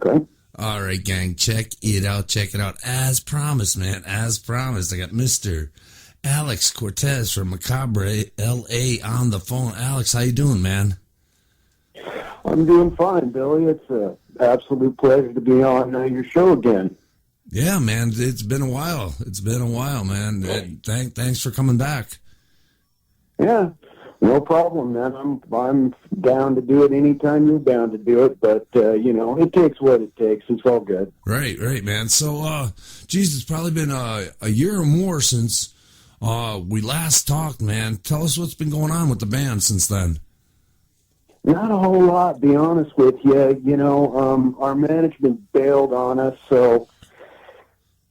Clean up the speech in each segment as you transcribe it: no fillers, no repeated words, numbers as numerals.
Okay. All right, gang, check it out. Check it out. As promised, man. As promised, I got Mr. Alex Cortes from Macabre L.A. on the phone. Alex, how you doing, man? I'm doing fine, Billy. It's an absolute pleasure to be on your show again. Yeah, man. It's been a while. It's been a while, man. Thanks for coming back. Yeah, no problem, man. I'm down to do it anytime you're down to do it, but it takes what it takes. It's all good. Right, man. So, geez, it's probably been a year or more since we last talked, man. Tell us what's been going on with the band since then. Not a whole lot, be honest with you. Our management bailed on us, so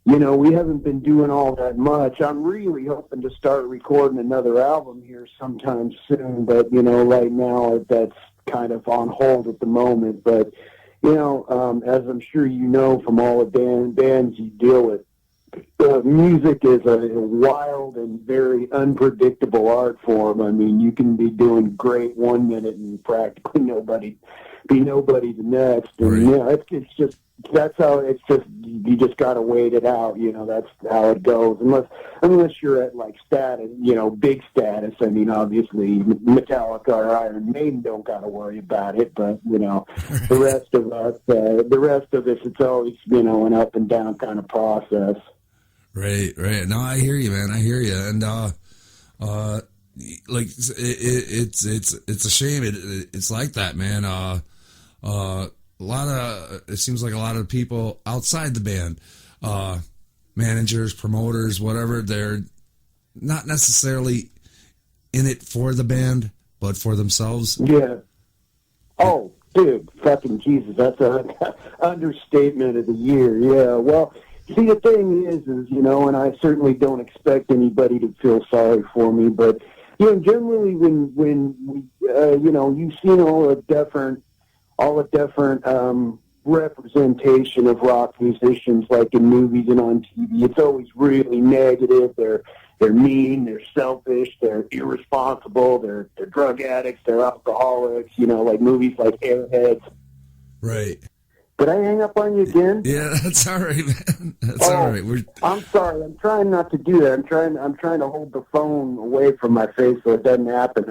we haven't been doing all that much. I'm really hoping to start recording another album here sometime soon, but, right now that's kind of on hold at the moment. But, as I'm sure you know from all the bands you deal with, music is a wild and very unpredictable art form. I mean, you can be doing great one minute and practically be nobody the next. And, right. That's how it's just, you just got to wait it out. That's how it goes. Unless you're at like status, big status. I mean, obviously Metallica or Iron Maiden don't got to worry about it, but the rest of us, it's always, an up and down kind of process. Right. No, I hear you, man. I hear you. And, like it's a shame. It's like that, man. It seems like a lot of people outside the band, managers, promoters, whatever, they're not necessarily in it for the band, but for themselves. Yeah. Oh, dude, fucking Jesus, that's an understatement of the year. Yeah, well, see, the thing is, and I certainly don't expect anybody to feel sorry for me, but, generally when we, you've seen all the different representation of rock musicians, like in movies and on TV. It's always really negative. They're mean, they're selfish, they're irresponsible, they're drug addicts, they're alcoholics, like movies like Airheads. Right. Did I hang up on you again? Yeah, that's all right, man. That's all right. I'm sorry. I'm trying not to do that. I'm trying to hold the phone away from my face so it doesn't happen.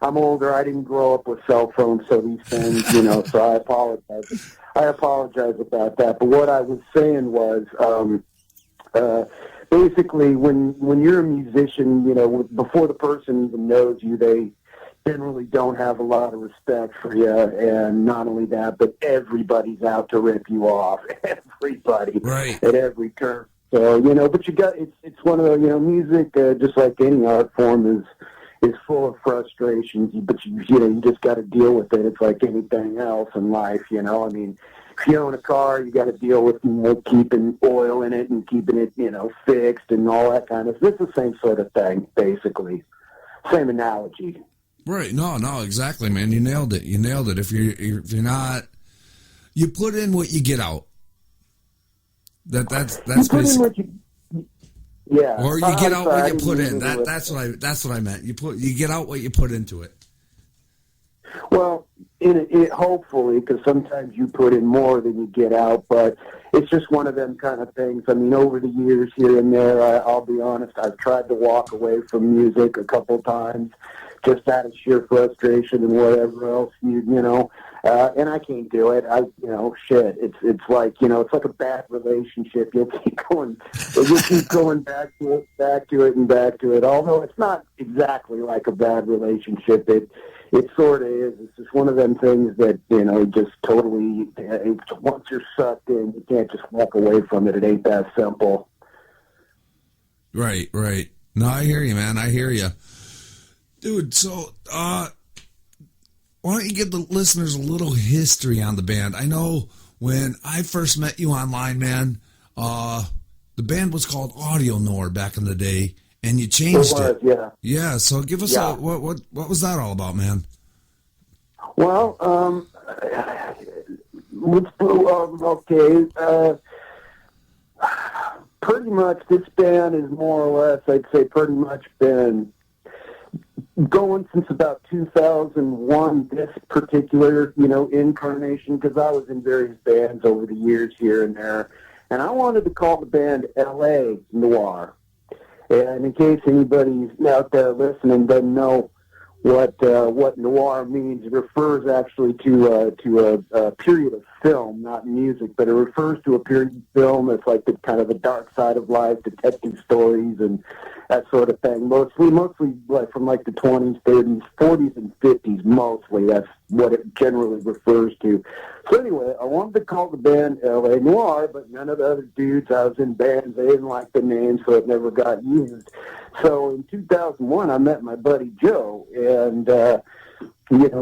I'm older. I didn't grow up with cell phones, so these things, so I apologize. I apologize about that. But what I was saying was, basically, when you're a musician, before the person even knows you, they generally don't have a lot of respect for you. And not only that, but everybody's out to rip you off. Everybody. Right. At every turn. So, but it's one of the, music, just like any art form, is full of frustrations, but you just got to deal with it. It's like anything else in life, I mean, if you own a car, you got to deal with keeping oil in it and keeping it, fixed and all that kind of. It's the same sort of thing, basically. Same analogy. Right. No, exactly, man. You nailed it. If you're not, you put in what you get out. That's basically. Yeah. Or you get out what you put in. That's what I meant. You get out what you put into it. Well, hopefully, because sometimes you put in more than you get out, but it's just one of them kind of things. I mean, over the years here and there, I'll be honest, I've tried to walk away from music a couple times, just out of sheer frustration and whatever else, and I can't do it. Shit. It's like, it's like a bad relationship. You'll keep going back to it. Although it's not exactly like a bad relationship. It sort of is. It's just one of them things that, just totally, once you're sucked in, you can't just walk away from it. It ain't that simple. Right. No, I hear you, man. I hear you. Dude, so, why don't you give the listeners a little history on the band? I know when I first met you online, man, the band was called Audio Nor back in the day, and you changed it. Yeah. Yeah, so give us what was that all about, man? Well, okay. Pretty much this band is more or less, I'd say, pretty much been going since about 2001, this particular, incarnation, because I was in various bands over the years here and there, and I wanted to call the band L.A. Noir. And in case anybody out there listening doesn't know what noir means, it refers actually to a period of film, not music, but it refers to a period of film that's like the kind of the dark side of life, detective stories and that sort of thing. Mostly like from like the 20s, 30s, 40s, and 50s. Mostly that's what it generally refers to. So anyway, I wanted to call the band L.A. Noir, but none of the other dudes I was in bands, they didn't like the name, so it never got used. So in 2001, I met my buddy Joe, and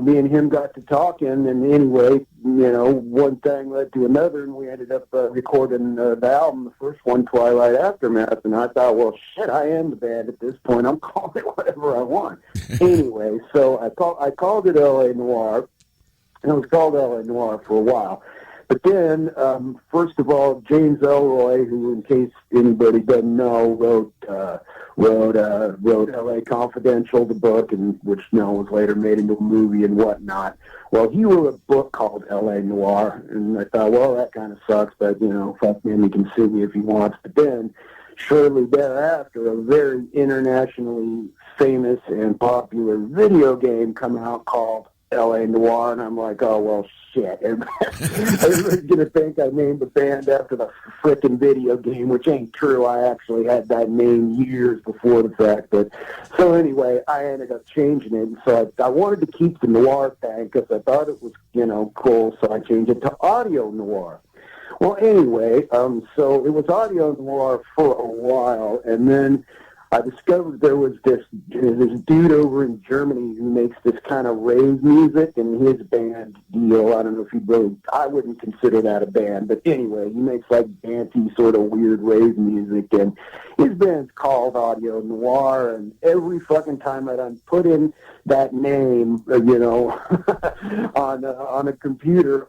me and him got to talking, and anyway, one thing led to another, and we ended up recording the album, the first one, Twilight Aftermath, and I thought, well, shit, I am the band at this point. I'm calling it whatever I want. Anyway, so I called it L.A. Noir, and it was called L.A. Noir for a while. But then, first of all, James Elroy, who, in case anybody doesn't know, wrote L.A. Confidential, the book, and which was later made into a movie and whatnot. Well, he wrote a book called L.A. Noir, and I thought, well, that kind of sucks, but, fuck him, he can sue me if he wants. But then, shortly thereafter, a very internationally famous and popular video game come out called L.A. Noir, and I'm like, oh, well, shit. Everybody's going to think I named the band after the frickin' video game, which ain't true. I actually had that name years before the fact. But so anyway, I ended up changing it. And so I wanted to keep the noir thing because I thought it was, cool. So I changed it to Audio Noir. Well, anyway, so it was Audio Noir for a while, and then I discovered there was this dude over in Germany who makes this kind of rave music, and his band deal, I don't know if I wouldn't consider that a band, but anyway, he makes like dancey sort of weird rave music, and his band's called Audio Noir, and every fucking time I'd put in that name, on a computer,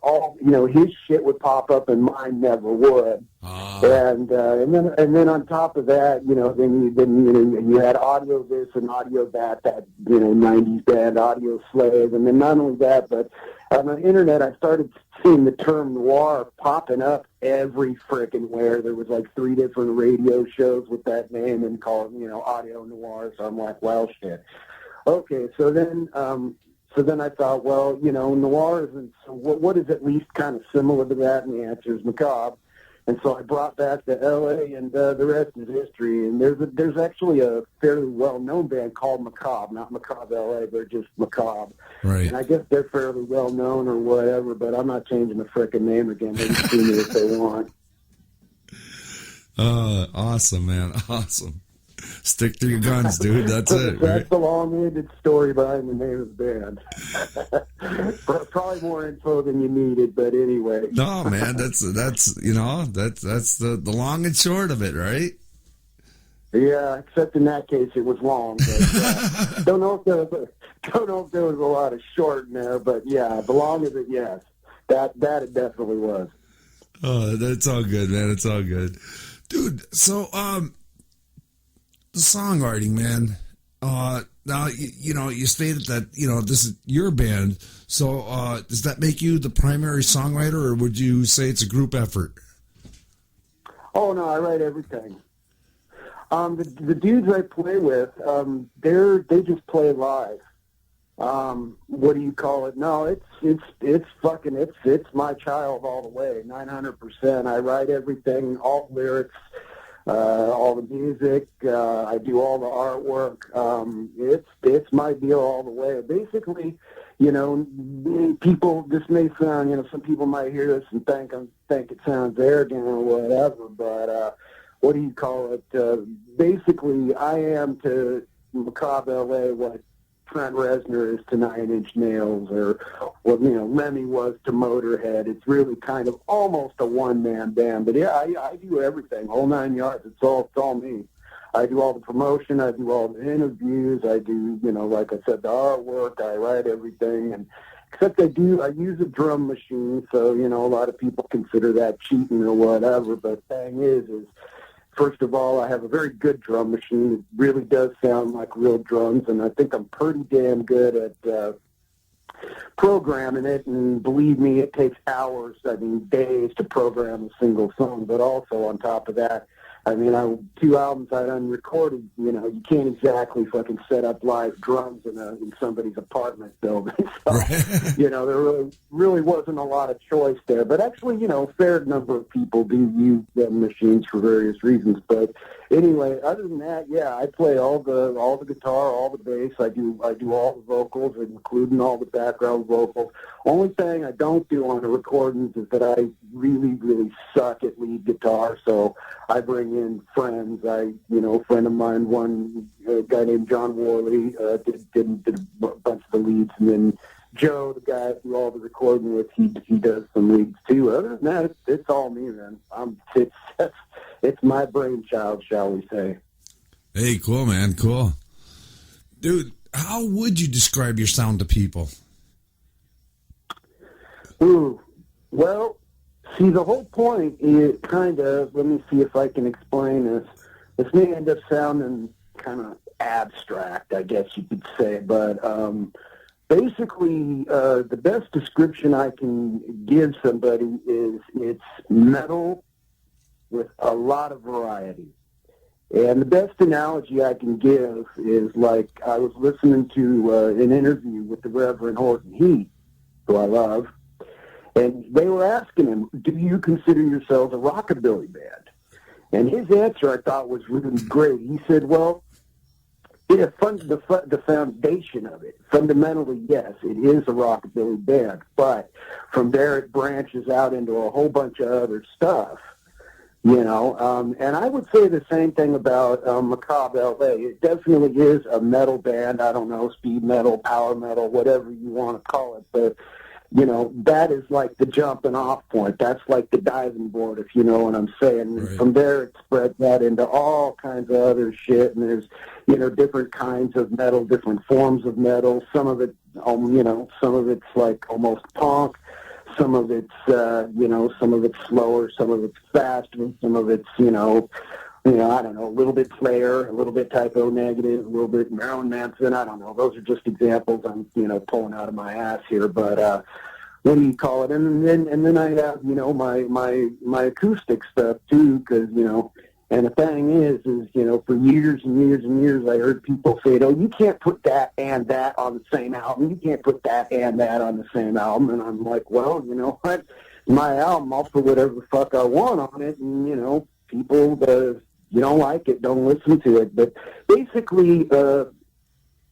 his shit would pop up and mine never would. And then on top of that, then you had Audio this and Audio that 90s band Audio Slave, and then not only that, but on the internet I started seeing the term noir popping up every frickin' where. There was like 3 different radio shows with that name and called Audio Noir. So I'm like, well, shit. Okay, so then I thought, well, noir isn't. So what is at least kind of similar to that? And the answer is Macabre. And so I brought back to L.A., and the rest is history. And there's actually a fairly well-known band called Macabre, not Macabre L.A., they're just Macabre. Right. And I guess they're fairly well-known or whatever, but I'm not changing the frickin' name again. They can sue me if they want. Awesome, man. Awesome. Stick to your guns, dude. That's it. That's right? the long-winded story behind the name of the band. Probably more info than you needed, but anyway. No, man, that's the long and short of it, right? Yeah, except in that case it was long. But, don't know if there was a lot of short in there, but yeah, the long of it, yes, that it definitely was. Oh, that's all good, man. It's all good, dude. So, the songwriting, man. Now, you stated that, this is your band. So, does that make you the primary songwriter, or would you say it's a group effort? Oh, no, I write everything. The dudes I play with, they just play live. What do you call it? No, it's my child all the way, 900%. I write everything, all lyrics, all the music. I do all the artwork. It's my deal all the way. Basically, people, this may sound, some people might hear this and think it sounds arrogant or whatever, but what do you call it? Basically, I am to Macabre L.A. what Trent Reznor is to Nine Inch Nails, or what Lemmy was to Motorhead. It's really kind of almost a one-man band. But yeah, I do everything, whole 9 yards. It's all me. I do all the promotion. I do all the interviews. I do, like I said, the artwork. I write everything, and except I use a drum machine. So a lot of people consider that cheating or whatever. But the thing is first of all, I have a very good drum machine. It really does sound like real drums, and I think I'm pretty damn good at programming it. And believe me, it takes hours, I mean days, to program a single song. But also on top of that, I mean, 2 albums I done recorded. You know, you can't exactly fucking set up live drums in somebody's apartment building. So, you know, there really wasn't a lot of choice there. But actually, you know, a fair number of people do use them machines for various reasons. But anyway, other than that, yeah, I play all the guitar, all the bass. I do all the vocals, including all the background vocals. Only thing I don't do on the recordings is that I really suck at lead guitar. So I bring in friends. A friend of mine, a guy named John Worley, did a bunch of the leads, and then Joe, the guy I do all the recording with, he does some leads too. Other than that, it's all me, man. It's my brainchild, shall we say. Hey, cool, man, cool. Dude, how would you describe your sound to people? Ooh, well, see, the whole point is kind of, let me see if I can explain this. This may end up sounding kind of abstract, I guess you could say, but basically, the best description I can give somebody is it's metal with a lot of variety. And the best analogy I can give is like I was listening to an interview with the Reverend Horton Heat, who I love, and they were asking him, do you consider yourselves a rockabilly band? And his answer, I thought, was really great. He said, well, the foundation of it, fundamentally, yes, it is a rockabilly band, but from there it branches out into a whole bunch of other stuff, you know. And I would say the same thing about Macabre L.A. It definitely is a metal band. I don't know, speed metal, power metal, whatever you want to call it, but you know, that is like the jumping off point. That's like the diving board, if you know what I'm saying. Right. From there, it spreads out into all kinds of other shit, and there's, you know, different kinds of metal, different forms of metal. Some of it, some of it's like almost punk. Some of it's, some of it's slower. Some of it's faster. Some of it's, I don't know, a little bit Slayer, a little bit Typo Negative, a little bit Marilyn Manson. I don't know. Those are just examples I'm, pulling out of my ass here. But what do you call it? And then I have, my acoustic stuff too, because, and the thing is, for years and years and years, I heard people say, oh, you can't put that and that on the same album. You can't put that and that on the same album. And I'm like, well, you know what? My album, I'll put whatever the fuck I want on it. And, people, you don't like it, don't listen to it. But basically,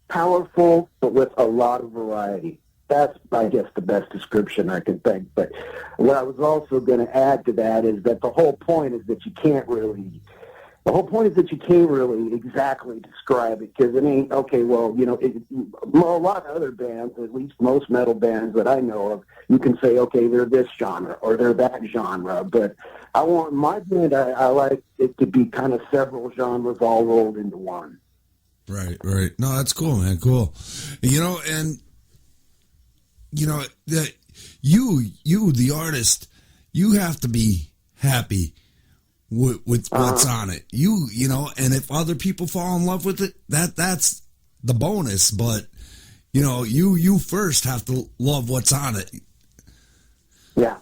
powerful, but with a lot of variety. That's, I guess, the best description I can think. But what I was also going to add to that is that the whole point is that you can't really exactly describe it, because it ain't, okay, well, a lot of other bands, at least most metal bands that I know of, you can say, okay, they're this genre or they're that genre. But I want my band, I like it to be kind of several genres all rolled into one. Right. No, that's cool, man. Cool. That you, the artist, you have to be happy with what's on it. And if other people fall in love with it, that's the bonus. But, you first have to love what's on it. Yeah.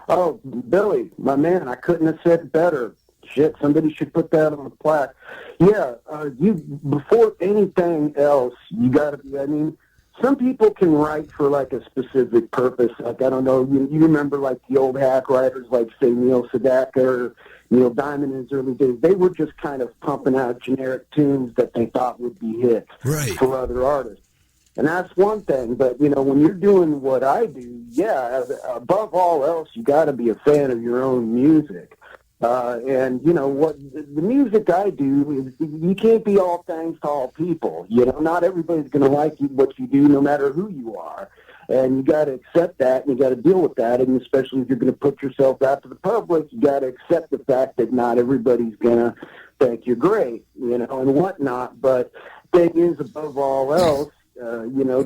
Oh, Billy, my man, I couldn't have said better. Shit, somebody should put that on a plaque. Yeah, before anything else, you got to, some people can write for, like, a specific purpose. Like, I don't know, you remember, like, the old hack writers, like, say, Neil Sedaka or Neil Diamond in his early days. They were just kind of pumping out generic tunes that they thought would be hits for other artists. And that's one thing. But, when you're doing what I do, yeah, above all else, you got to be a fan of your own music. And what the music I do is, you can't be all things to all people. Not everybody's going to like what you do, no matter who you are. And you got to accept that, and you got to deal with that. And especially if you're going to put yourself out to the public, you got to accept the fact that not everybody's going to think you're great, and whatnot. But thing is, above all else,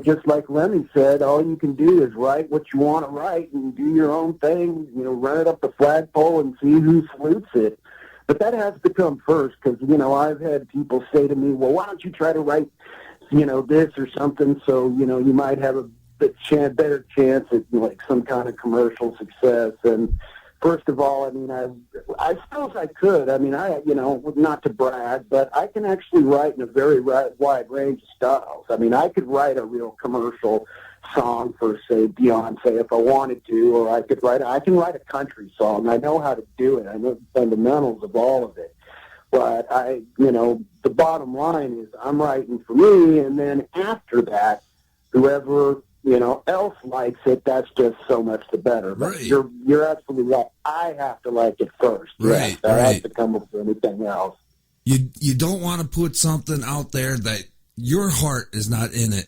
just like Lemmy said, all you can do is write what you want to write and do your own thing, run it up the flagpole and see who salutes it. But that has to come first because, you know, I've had people say to me, well, why don't you try to write, you know, this or something so, you know, you might have a better chance at, like, some kind of commercial success. And first of all, I mean, I suppose I could. I mean, you know, not to brag, but I can actually write in a very wide range of styles. I mean, I could write a real commercial song for, say, Beyonce if I wanted to, or I can write a country song. I know how to do it. I know the fundamentals of all of it. But you know, the bottom line is I'm writing for me, and then after that, whoever, you know, else likes it, that's just so much the better. But Right. You're absolutely right. I have to like it first. Right, Yes, I right. have to come up with anything else. You don't want to put something out there that your heart is not in it.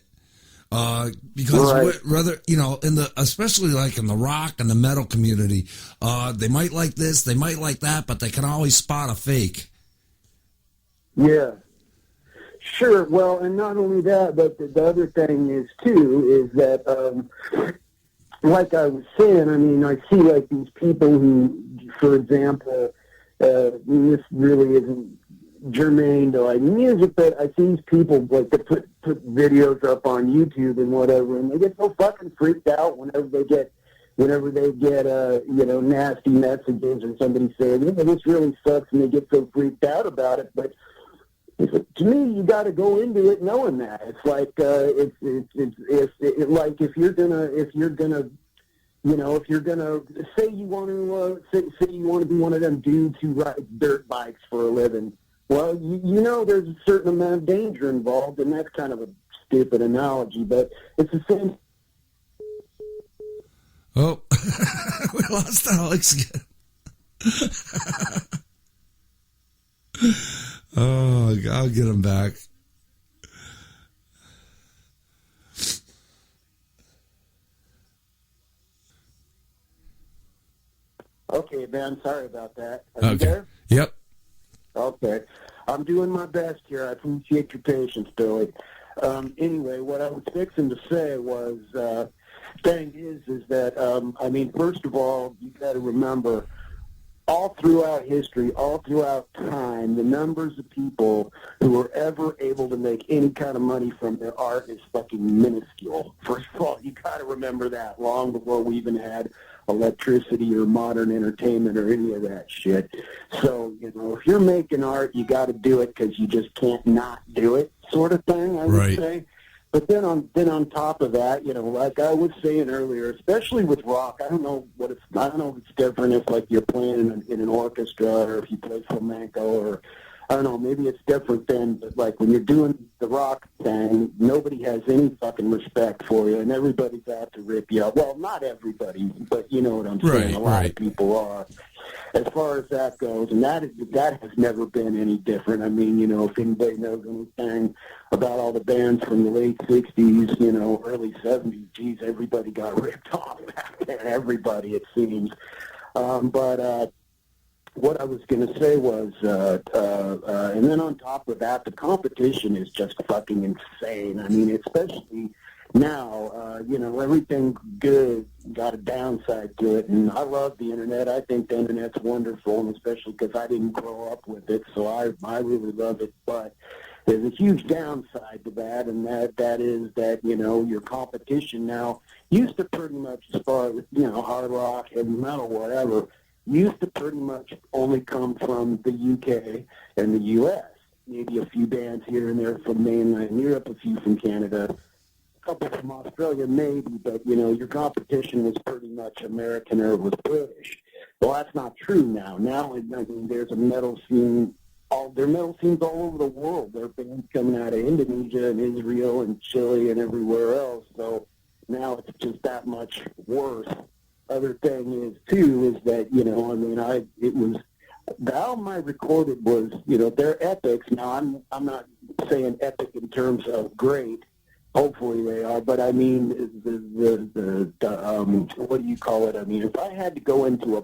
Because Right. rather, you know, especially like in the rock and the metal community, they might like this, they might like that, but they can always spot a fake. Yeah. Sure. Well, and not only that, but the other thing is, too, is that, like I was saying, I mean, I see, like, these people who, for example, this really isn't germane to, like, music, but I see these people, like, that put videos up on YouTube and whatever, and they get so fucking freaked out whenever they get, you know, nasty messages or somebody saying, yeah, this really sucks, and they get so freaked out about it, but to me, you got to go into it knowing that. It's like like if you're gonna, you know, if you're gonna say you want to say you want to be one of them dudes who ride dirt bikes for a living. Well, you know there's a certain amount of danger involved, and that's kind of a stupid analogy, but it's the same. Oh, we lost Alex again. Oh, I'll get him back. Okay, man, sorry about that. Are you Okay. there? Yep. Okay. I'm doing my best here. I appreciate your patience, Billy. Anyway, what I was fixing to say was, thing is that, I mean, first of all, you got to remember, all throughout history, all throughout time, the numbers of people who were ever able to make any kind of money from their art is fucking minuscule. First of all, you got to remember that long before we even had electricity or modern entertainment or any of that shit. So, you know, if you're making art, you got to do it because you just can't not do it, sort of thing, I would Right. say. But then on top of that, you know, like I was saying earlier, especially with rock, I don't know if it's different if, like, you're playing in an orchestra or if you play flamenco, or I don't know, maybe it's different then, but like when you're doing the rock thing, nobody has any fucking respect for you, and everybody's out to rip you out. Well, not everybody, but you know what I'm saying. Right, A lot right. of people are. As far as that goes, and that has never been any different. I mean, you know, if anybody knows anything about all the bands from the late 60s, you know, early 70s, geez, everybody got ripped off back then. Everybody, it seems. But what I was going to say was, and then on top of that, the competition is just fucking insane. I mean, especially now, you know, everything good got a downside to it, and I love the internet. I think the internet's wonderful, and especially because I didn't grow up with it, so I really love it. But there's a huge downside to that, and that is that, you know, your competition now used to pretty much, as far as, you know, hard rock, heavy metal, whatever, used to pretty much only come from the UK and the US. Maybe a few bands here and there from mainland Europe, a few from Canada, a couple from Australia maybe, but, you know, your competition was pretty much American or it was British. Well, that's not true now. Now, I mean, there's a metal scene. There are metal scenes all over the world. There are bands coming out of Indonesia and Israel and Chile and everywhere else. So now it's just that much worse. Other thing is, too, is that, you know, I mean, the album I recorded was, you know, they're epics. Now, I'm not saying epic in terms of great. Hopefully they are, but I mean, what do you call it? I mean, if I had to go into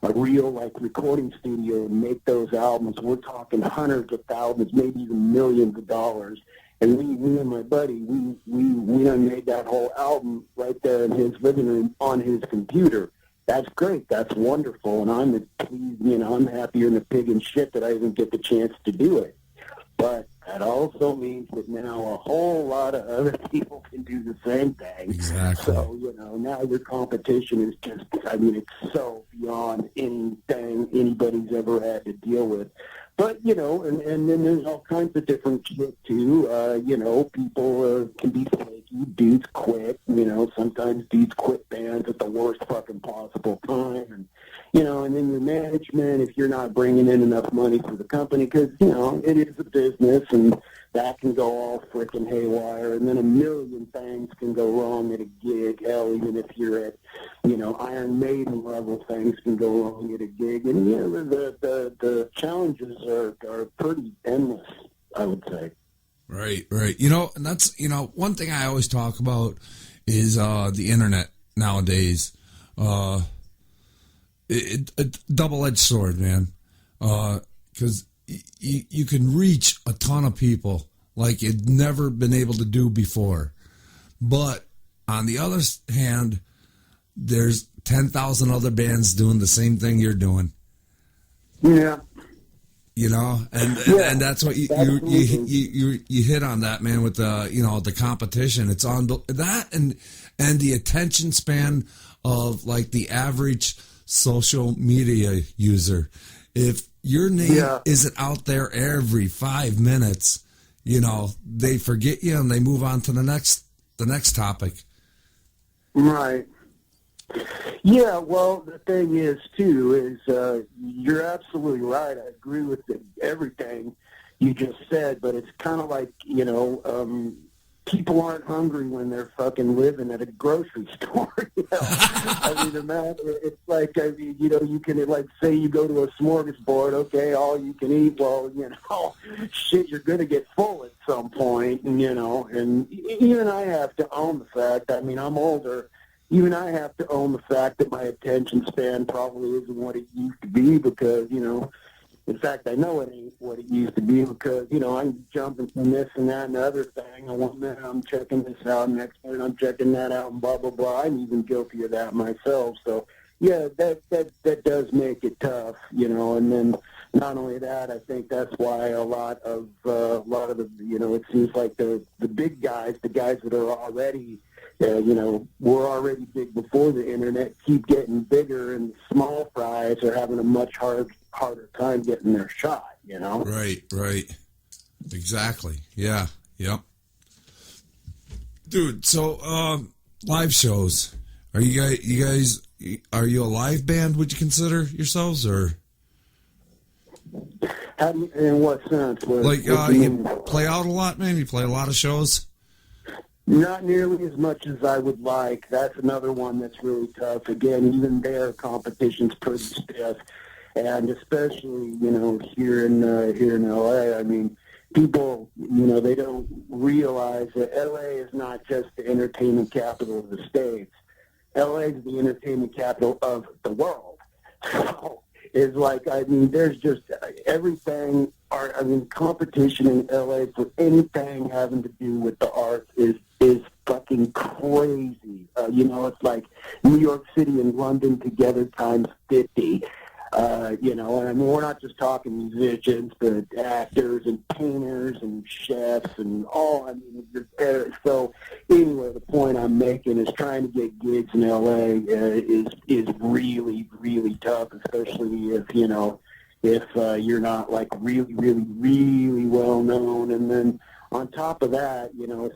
a real, like, recording studio and make those albums, we're talking hundreds of thousands, maybe even millions of dollars. And me and my buddy, we done made that whole album right there in his living room on his computer. That's great. That's wonderful. And I'm pleased, I'm happier than a pig in shit that I even get the chance to do it. But that also means that now a whole lot of other people can do the same thing. Exactly. So, now your competition is just, it's so beyond anything anybody's ever had to deal with. But, and then there's all kinds of different shit, too. People can be flaky. Dudes quit. Sometimes dudes quit bands at the worst fucking possible time. And then your management, if you're not bringing in enough money for the company, because, it is a business, and that can go all frickin' haywire, and then a million things can go wrong at a gig. Hell, even if you're at, Iron Maiden level, things can go wrong at a gig. And, the challenges are pretty endless, I would say. Right. And that's, one thing I always talk about is the internet nowadays. It's a double-edged sword, man. Because you can reach a ton of people like you'd never been able to do before. But on the other hand, there's 10,000 other bands doing the same thing you're doing. Yeah. And that's what you hit on that, man, with the competition. It's on that and the attention span of like the average social media user. If your name isn't out there every 5 minutes, they forget you and they move on to the next topic. Right. Yeah, well, the thing is, too, is you're absolutely right. I agree with everything you just said, but it's kind of like, people aren't hungry when they're fucking living at a grocery store. It's like, you can, like, say you go to a smorgasbord, okay, all you can eat, well, shit, you're going to get full at some point, and even I have to own the fact, I'm older. Even I have to own the fact that my attention span probably isn't what it used to be because, in fact, I know it ain't what it used to be because, I'm jumping from this and that and the other thing. And one minute I'm checking this out, next minute I'm checking that out, and blah, blah, blah. I'm even guilty of that myself. So, yeah, that does make it tough, and then not only that, I think that's why a lot of the, it seems like the big guys, the guys that are already, were already big before the internet, keep getting bigger, and small fries are having a much harder time getting their shot, Right. Exactly. Yeah. Yep. Dude, so live shows. Are you guys are you a live band, would you consider yourselves, or in what sense? You play out a lot, man? You play a lot of shows? Not nearly as much as I would like. That's another one that's really tough. Again, even their competition's pretty stiff, and especially here in L.A. People they don't realize that L.A. is not just the entertainment capital of the states. L.A. is the entertainment capital of the world. So it's like there's just everything. Competition in L.A. for anything having to do with the arts is fucking crazy. It's like New York City and London together times 50. And we're not just talking musicians, but actors and painters and chefs and all. So anyway, the point I'm making is trying to get gigs in L.A. Is really, really tough, especially if you're not like really, really, really well known. And then on top of that,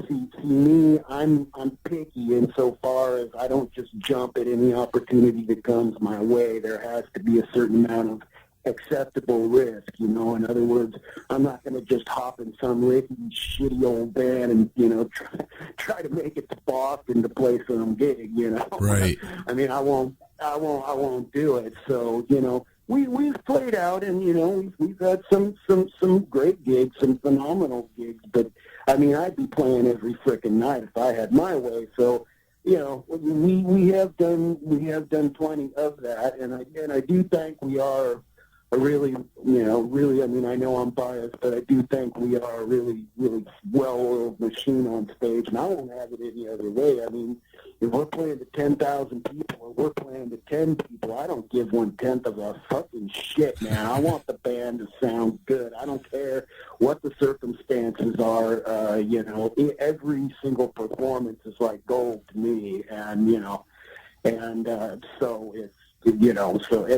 see me, I'm picky insofar as I don't just jump at any opportunity that comes my way. There has to be a certain amount of acceptable risk, In other words, I'm not going to just hop in some rickety, shitty old band and, try to make it to Boston to play some gig, Right. I won't do it. So, We've played out, and we've had some great gigs, some phenomenal gigs. But I'd be playing every frickin' night if I had my way. So, we have done plenty of that, and I do think we are really, I mean, I know I'm biased, but I do think we are a really, really well-oiled machine on stage, and I won't have it any other way. I mean, if we're playing to 10,000 people or we're playing to 10 people, I don't give 1/10 of a fucking shit, man. I want the band to sound good. I don't care what the circumstances are. Every single performance is like gold to me, and, so it's,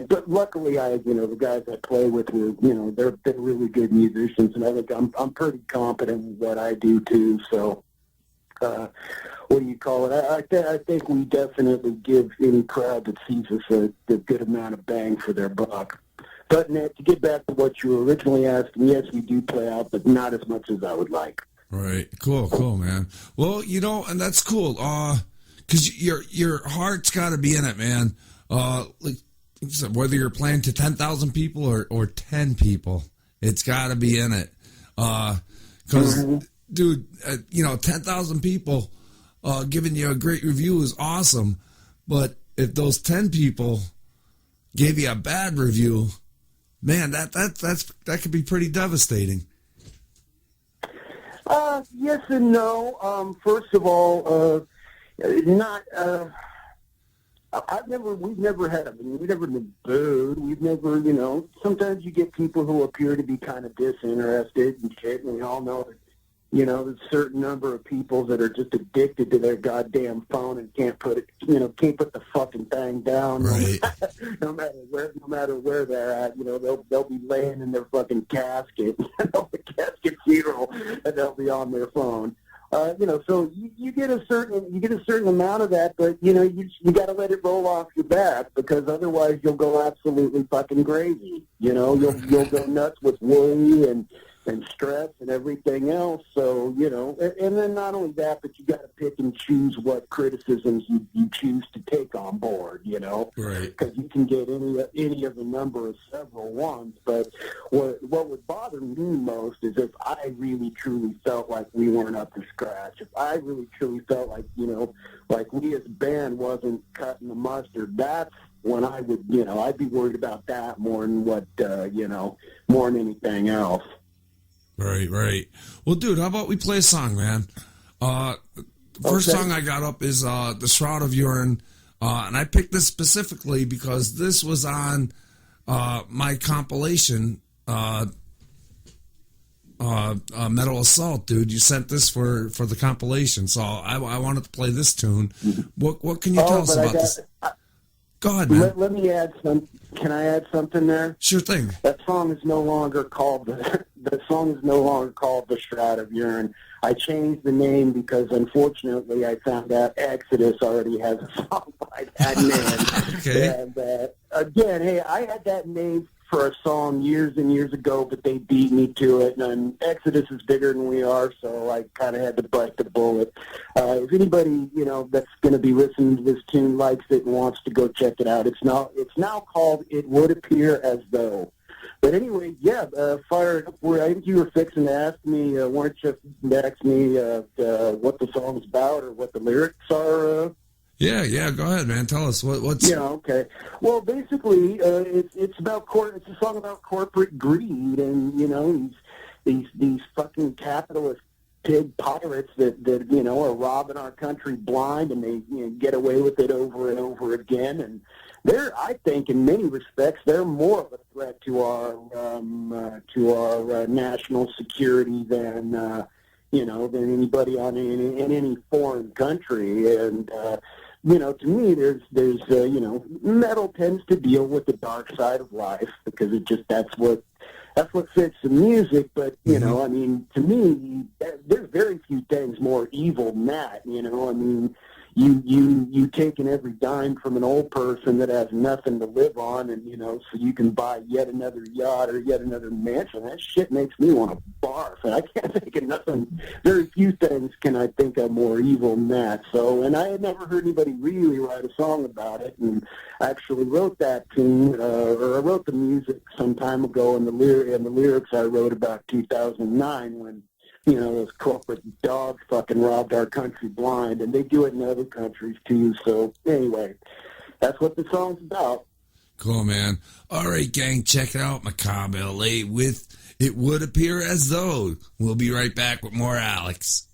but luckily the guys I play with were, they're really good musicians, and I think I'm pretty competent in what I do too. So, what do you call it? I think we definitely give any crowd that sees us a good amount of bang for their buck. But Nick, to get back to what you were originally asking, yes, we do play out, but not as much as I would like. Right. Cool, man. Well, and that's cool. Because your heart's got to be in it, man. Like you said, whether you're playing to 10,000 people or 10 people, it's got to be in it. Because, dude, 10,000 people giving you a great review is awesome. But if those 10 people gave you a bad review, man, that could be pretty devastating. Yes and no. First of all, not. We've never been booed. We've never, sometimes you get people who appear to be kind of disinterested and shit, and we all know that, there's a certain number of people that are just addicted to their goddamn phone and can't put the fucking thing down. Right. no matter where they're at, they'll be laying in their fucking casket, the casket funeral, and they'll be on their phone. So you get a certain amount of that, but you got to let it roll off your back, because otherwise you'll go absolutely fucking crazy. You'll go nuts with worry and stress and everything else. So and then not only that, but you got to pick and choose what criticisms you choose to take on board. Right? Because you can get any of a number of several ones. But what would bother me most is if I really truly felt like we weren't up to scratch. If I really truly felt like like we as a band wasn't cutting the mustard. That's when I would I'd be worried about that more than more than anything else. Right. Well, dude, how about we play a song, man? The first song I got up is The Shroud of Urine, and I picked this specifically because this was on my compilation, Metal Assault, dude. You sent this for the compilation, so I wanted to play this tune. What can you tell us about this? Go ahead, man. Let me add some. Can I add something there? Sure thing. That song is no longer called The Shroud of Urine. I changed the name because, unfortunately, I found out Exodus already has a song by that name. Okay. And again, hey, I had that name for a song years and years ago, but they beat me to it. And Exodus is bigger than we are, so I kind of had to bite the bullet. If anybody that's going to be listening to this tune likes it and wants to go check it out, it's now called It Would Appear As Though. But anyway, fire it up. I think you were fixing to ask me, weren't you fixing to ask me what the song's about or what the lyrics are? Yeah. Go ahead, man. Tell us what's. Yeah. Okay. Well, basically, it's about It's a song about corporate greed, and these fucking capitalist pig pirates that are robbing our country blind, and they get away with it over and over again. And I think, in many respects, they're more of a threat to our national security than anybody in any foreign country. And to me, there's metal tends to deal with the dark side of life because that's what fits the music. But I mean, to me, there's very few things more evil than that. I mean, you taking every dime from an old person that has nothing to live on, and so you can buy yet another yacht or yet another mansion. That shit makes me want to barf, and I can't think of nothing. Very few things can I think of more evil than that. So, and I had never heard anybody really write a song about it, and I actually wrote that tune, or I wrote the music some time ago, and the lyrics I wrote about 2009 when those corporate dogs fucking robbed our country blind, and they do it in other countries too. So anyway, that's what the song's about. Cool, man. All right, gang, check it out. Macabre L.A. with It Would Appear As Though. We'll be right back with more Alex.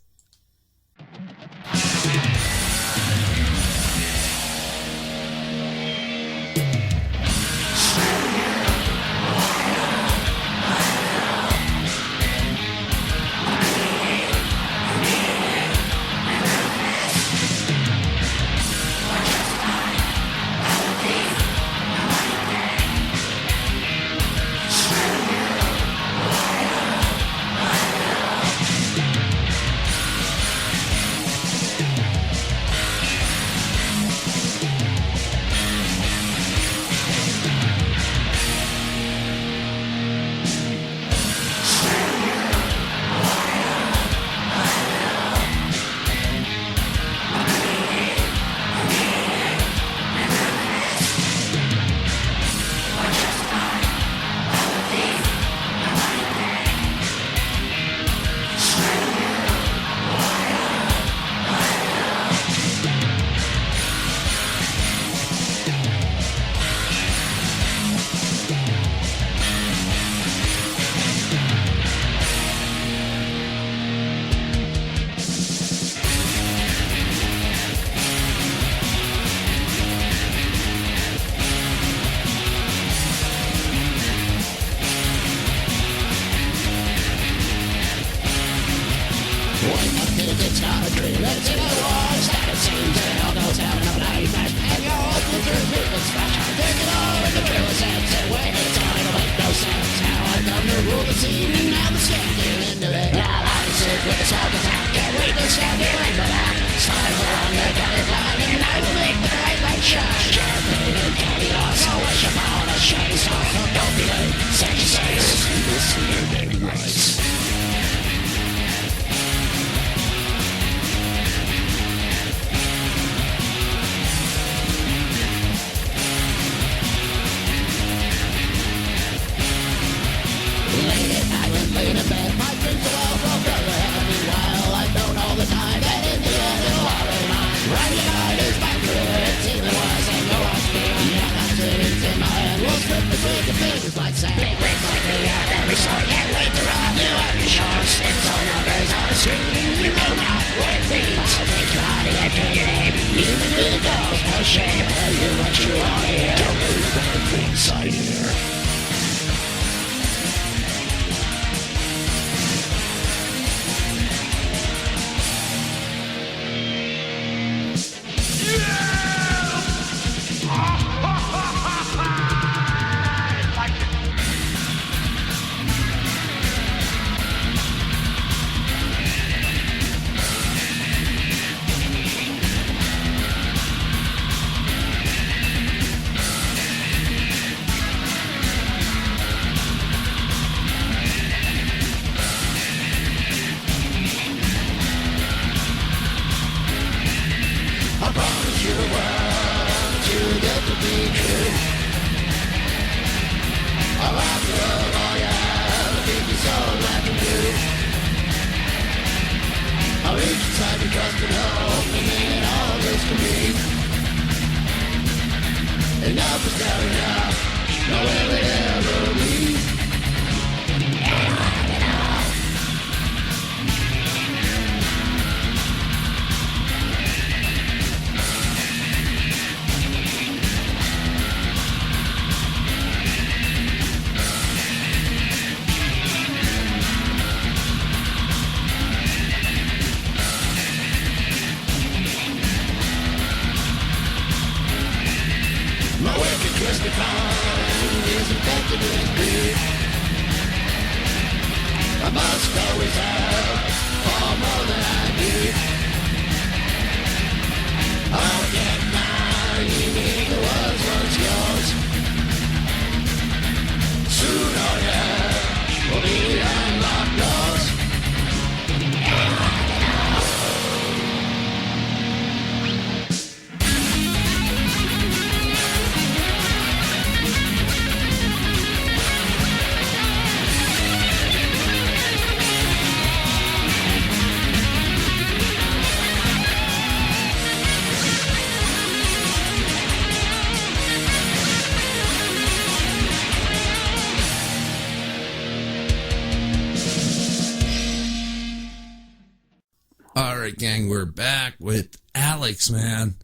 All right, gang, we're back with Alex, man.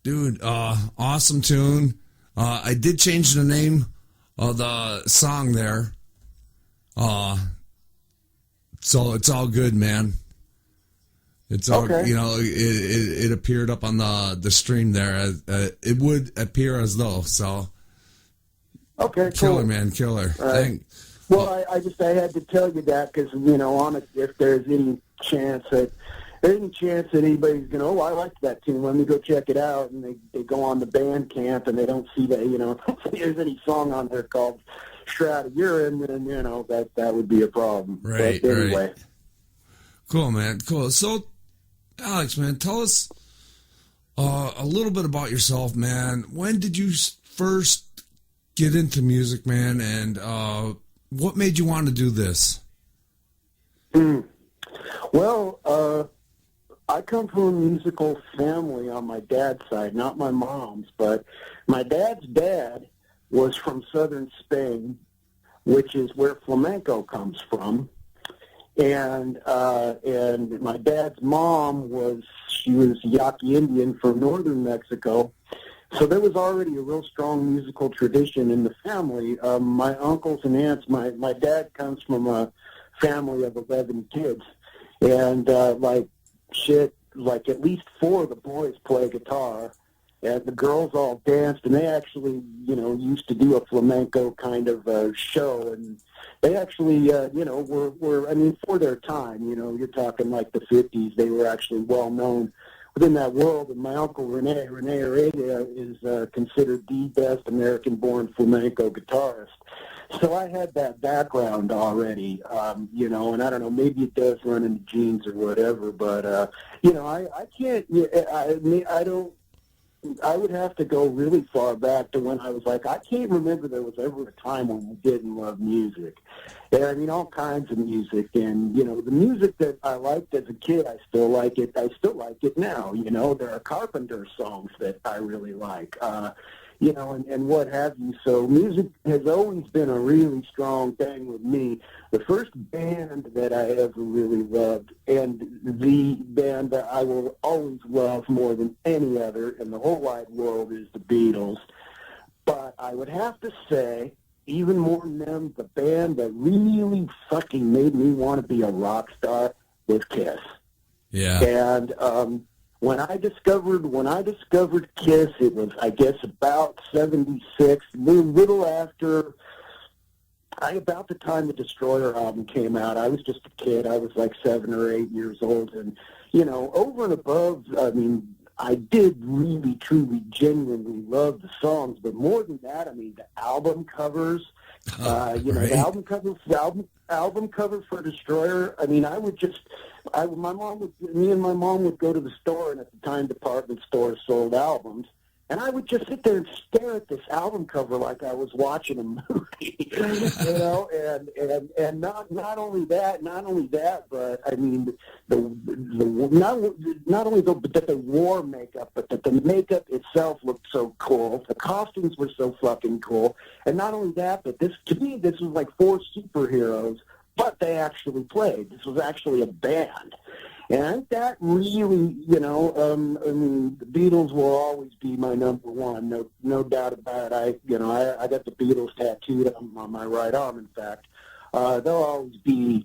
Dude, awesome tune. I did change the name of the song there. So it's all good, man. It's all, Okay. it appeared up on the stream there. It would appear as though, so. Okay, Killer, cool. man, killer. Right. Well, I had to tell you that because, if there's any chance that anybody's going, oh, I like that tune, let me go check it out, and they go on the Bandcamp and they don't see that, if there's any song on there called Shroud of Urine, then, that would be a problem. Right, but anyway. right. Cool, man, cool. So, Alex, man, tell us a little bit about yourself, man. When did you first get into music, man, and what made you want to do this? Well, I come from a musical family on my dad's side, not my mom's, but my dad's dad was from southern Spain, which is where flamenco comes from. And my dad's mom was Yaqui Indian from northern Mexico. So there was already a real strong musical tradition in the family. My uncles and aunts, my dad comes from a family of 11 kids. And like at least 4 of the boys play guitar. And the girls all danced, and they actually, used to do a flamenco kind of show. And they actually, were for their time, you're talking like the 50s, they were actually well known within that world. And my uncle Rene Heredia is considered the best American-born flamenco guitarist. So I had that background already, and I don't know, maybe it does run in the genes or whatever, but, I can't, I would have to go really far back to when I was like, I can't remember there was ever a time when I didn't love music. And, all kinds of music. And, the music that I liked as a kid, I still like it. I still like it now. There are Carpenter songs that I really like, and what have you. So music has always been a really strong thing with me. The first band that I ever really loved, and the band that I will always love more than any other in the whole wide world, is the Beatles. But I would have to say, even more than them, the band that really fucking made me want to be a rock star was Kiss. Yeah. And when I discovered Kiss, it was, I guess, about 76, a little after, about the time the Destroyer album came out. I was just a kid. I was like 7 or 8 years old. And, over and above, I did really, truly, genuinely love the songs. But more than that, the album covers, Right. the album cover for Destroyer. Me and my mom would go to the store, and at the time, department stores sold albums. And I would just sit there and stare at this album cover like I was watching a movie, and not only that, but not only that they wore makeup, but that the makeup itself looked so cool. The costumes were so fucking cool, and not only that, but to me, this was like 4 superheroes, but they actually played. This was actually a band. And that really, the Beatles will always be my number one, no doubt about it. I got the Beatles tattooed on my right arm. In fact, they'll always be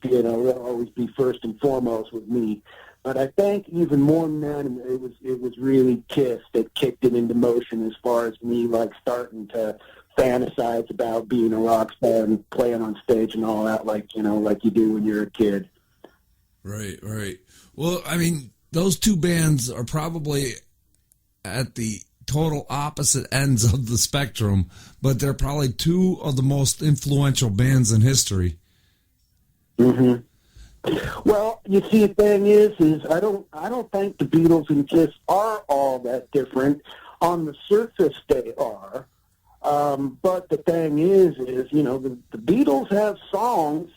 first and foremost with me. But I think even more than that, it was really Kiss that kicked it into motion as far as me starting to fantasize about being a rock star and playing on stage and all that, like you do when you're a kid. Right, right. Well, those two bands are probably at the total opposite ends of the spectrum, but they're probably 2 of the most influential bands in history. Mm-hmm. Well, you see, the thing is I don't think the Beatles and Kiss are all that different. On the surface, they are. But the thing is the Beatles have songs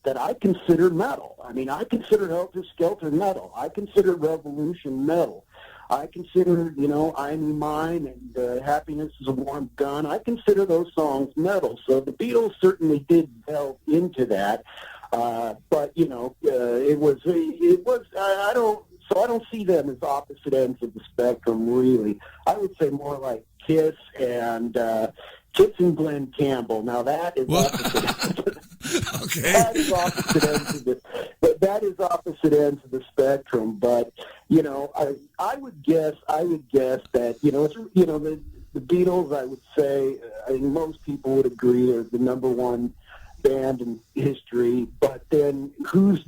that I consider metal. I consider Helter Skelter metal. I consider Revolution metal. I consider, I Need Mine and Happiness is a Warm Gun. I consider those songs metal. So the Beatles certainly did delve into that. But I don't see them as opposite ends of the spectrum, really. I would say more like Kiss and Glenn Campbell. Now that is opposite. Okay. That is opposite ends of the spectrum. But I would guess that the Beatles. I would say I think most people would agree are the number one band in history. But then who's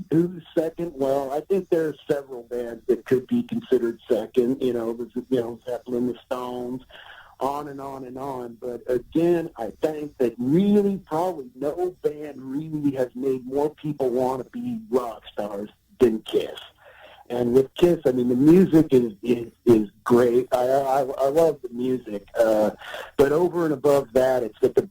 second? Well, I think there are several bands that could be considered second. Zeppelin, the Stones, on and on and on. But again, I think that really probably no band really has made more people want to be rock stars than Kiss. And with Kiss, I mean, the music is great. I love the music, but over and above that, it's that the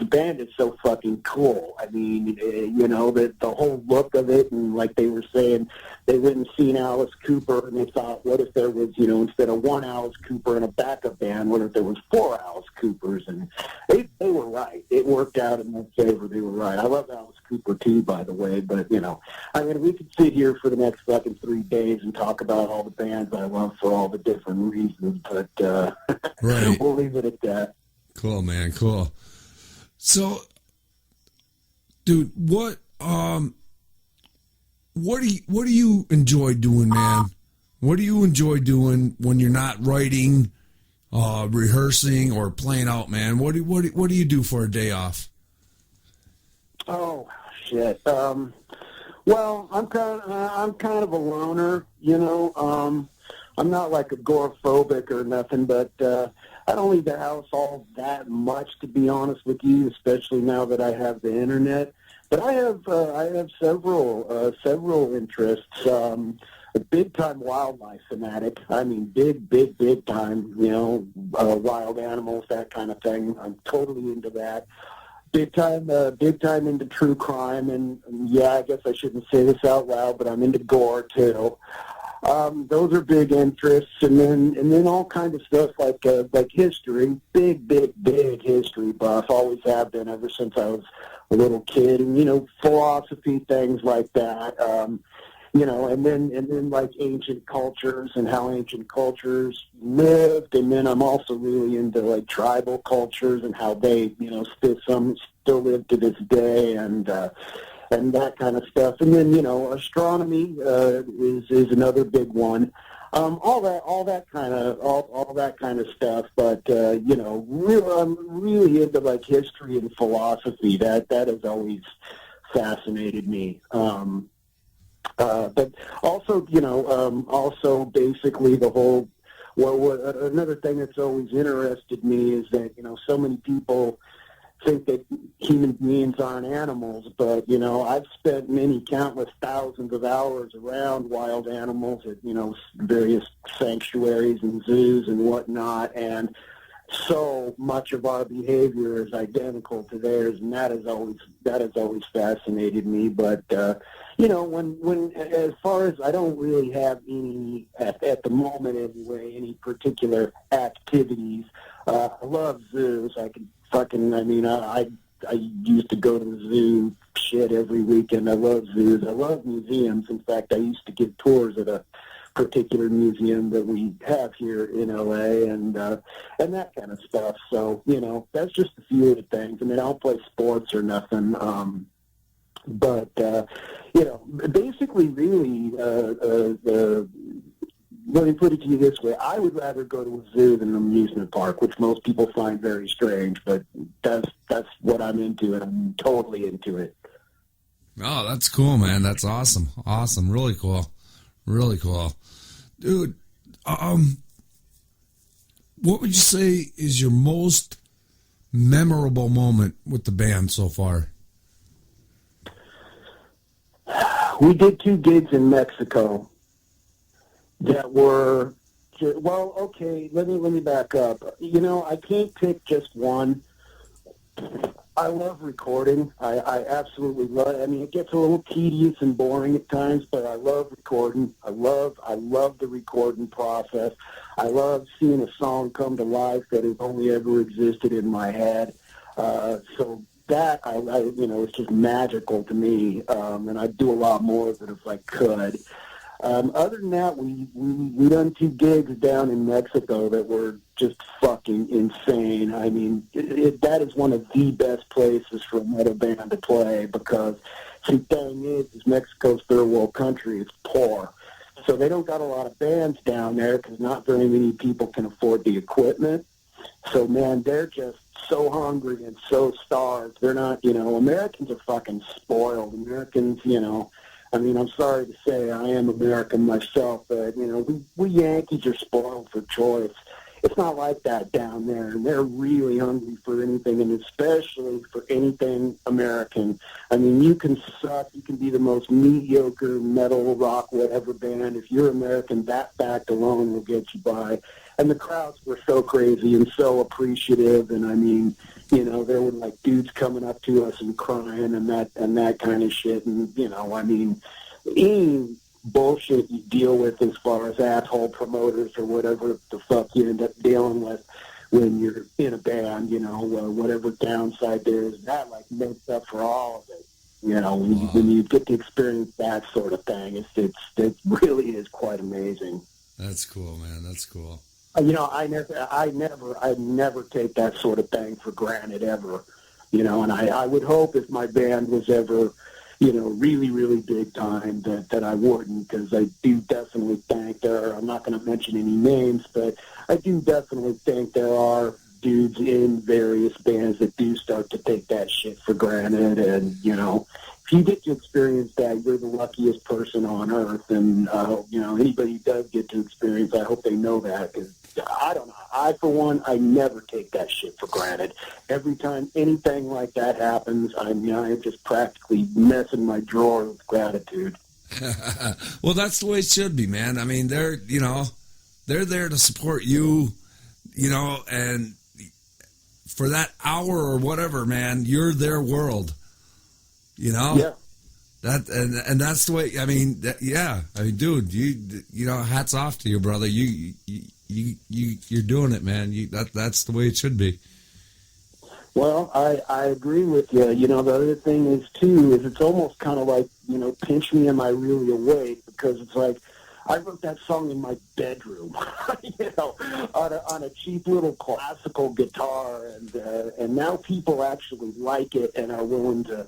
band is so fucking cool. I mean, the whole look of it, and like they were saying, they went and seen Alice Cooper, and they thought, what if there was, instead of one Alice Cooper in a backup band, what if there was 4 Alice Coopers? And they were right. It worked out in their favor. They were right. I love Alice Cooper too, by the way. But I mean, we could sit here for the next fucking 3 days and talk about all the bands I love for all the different reasons, but right. We'll leave it at that. Cool, man. Cool. So, dude, what do you enjoy doing, man? What do you enjoy doing when you're not writing, rehearsing, or playing out, man? What do you do for a day off? Oh shit. Well, I'm kind of a loner, I'm not like agoraphobic or nothing, but I don't leave the house all that much, to be honest with you, especially now that I have the internet. But I have several interests. A big-time wildlife fanatic. I mean, big time, wild animals, that kind of thing. I'm totally into that. Big time into true crime, and yeah, I guess I shouldn't say this out loud, but I'm into gore too. Those are big interests, and then all kinds of stuff like history. Big history buff. Always have been ever since I was a little kid, and philosophy, things like that. And then like ancient cultures and how ancient cultures lived, and then I'm also really into like tribal cultures and how they, still live to this day, and that kind of stuff. And then astronomy is another big one. All that kind of stuff. But I'm really into like history and philosophy. That has always fascinated me. But also, also basically the whole. Another thing that's always interested me is that so many people think that human beings aren't animals, but I've spent countless thousands of hours around wild animals at various sanctuaries and zoos and whatnot, and so much of our behavior is identical to theirs, and that has always fascinated me. But when as far as I don't really have any at the moment anyway, any particular activities. I love zoos. I used to go to the zoo shit every weekend. I love zoos. I love museums. In fact, I used to give tours at a particular museum that we have here in L.A. and that kind of stuff. So, that's just a few of the things. I mean, I don't play sports or nothing. But basically, really, let me put it to you this way. I would rather go to a zoo than an amusement park, which most people find very strange, but that's what I'm into, and I'm totally into it. Oh, that's cool, man. That's awesome. Awesome. Really cool. Really cool. Dude, what would you say is your most memorable moment with the band so far? We did 2 gigs in Mexico that were, well, okay, let me back up. I can't pick just one. I love recording. I absolutely love it. I mean, it gets a little tedious and boring at times, but I love recording. I love the recording process. I love seeing a song come to life that has only ever existed in my head. So it's just magical to me, and I'd do a lot more of it if I could. Other than that, we done 2 gigs down in Mexico that were just fucking insane. I mean, that is one of the best places for a metal band to play because the thing is Mexico's third world country. It's poor. So they don't got a lot of bands down there because not very many people can afford the equipment. So, man, they're just so hungry and so starved. They're not, Americans are fucking spoiled. Americans, I mean, I'm sorry to say I am American myself, but, we Yankees are spoiled for choice. It's not like that down there, and they're really hungry for anything, and especially for anything American. I mean, you can suck, you can be the most mediocre metal, rock, whatever band. If you're American, that fact alone will get you by. And the crowds were so crazy and so appreciative, and I mean, there were like dudes coming up to us and crying and that kind of shit, and I mean, any bullshit you deal with as far as asshole promoters or whatever the fuck you end up dealing with when you're in a band, whatever downside there is, that like makes up for all of it. When you get to experience that sort of thing, it really is quite amazing. That's cool, man. That's cool. I never take that sort of thing for granted ever, and I would hope if my band was ever, really, really big time that I wouldn't, because I do definitely think I'm not going to mention any names, but I do definitely think there are dudes in various bands that do start to take that shit for granted, and, if you get to experience that, you're the luckiest person on earth, and, anybody who does get to experience, I hope they know that, because I don't know. For one, I never take that shit for granted. Every time anything like that happens, I'm just practically messing my drawer with gratitude. Well, that's the way it should be, man. I mean, they're there to support you, and for that hour or whatever, man, you're their world, Yeah. That and that's the way. I mean, dude, hats off to you, brother. You're doing it, man. That's the way it should be. Well, I agree with you. The other thing is too is it's almost kind of like pinch me, am I really awake? Because it's like I wrote that song in my bedroom, on a cheap little classical guitar, and now people actually like it and are willing to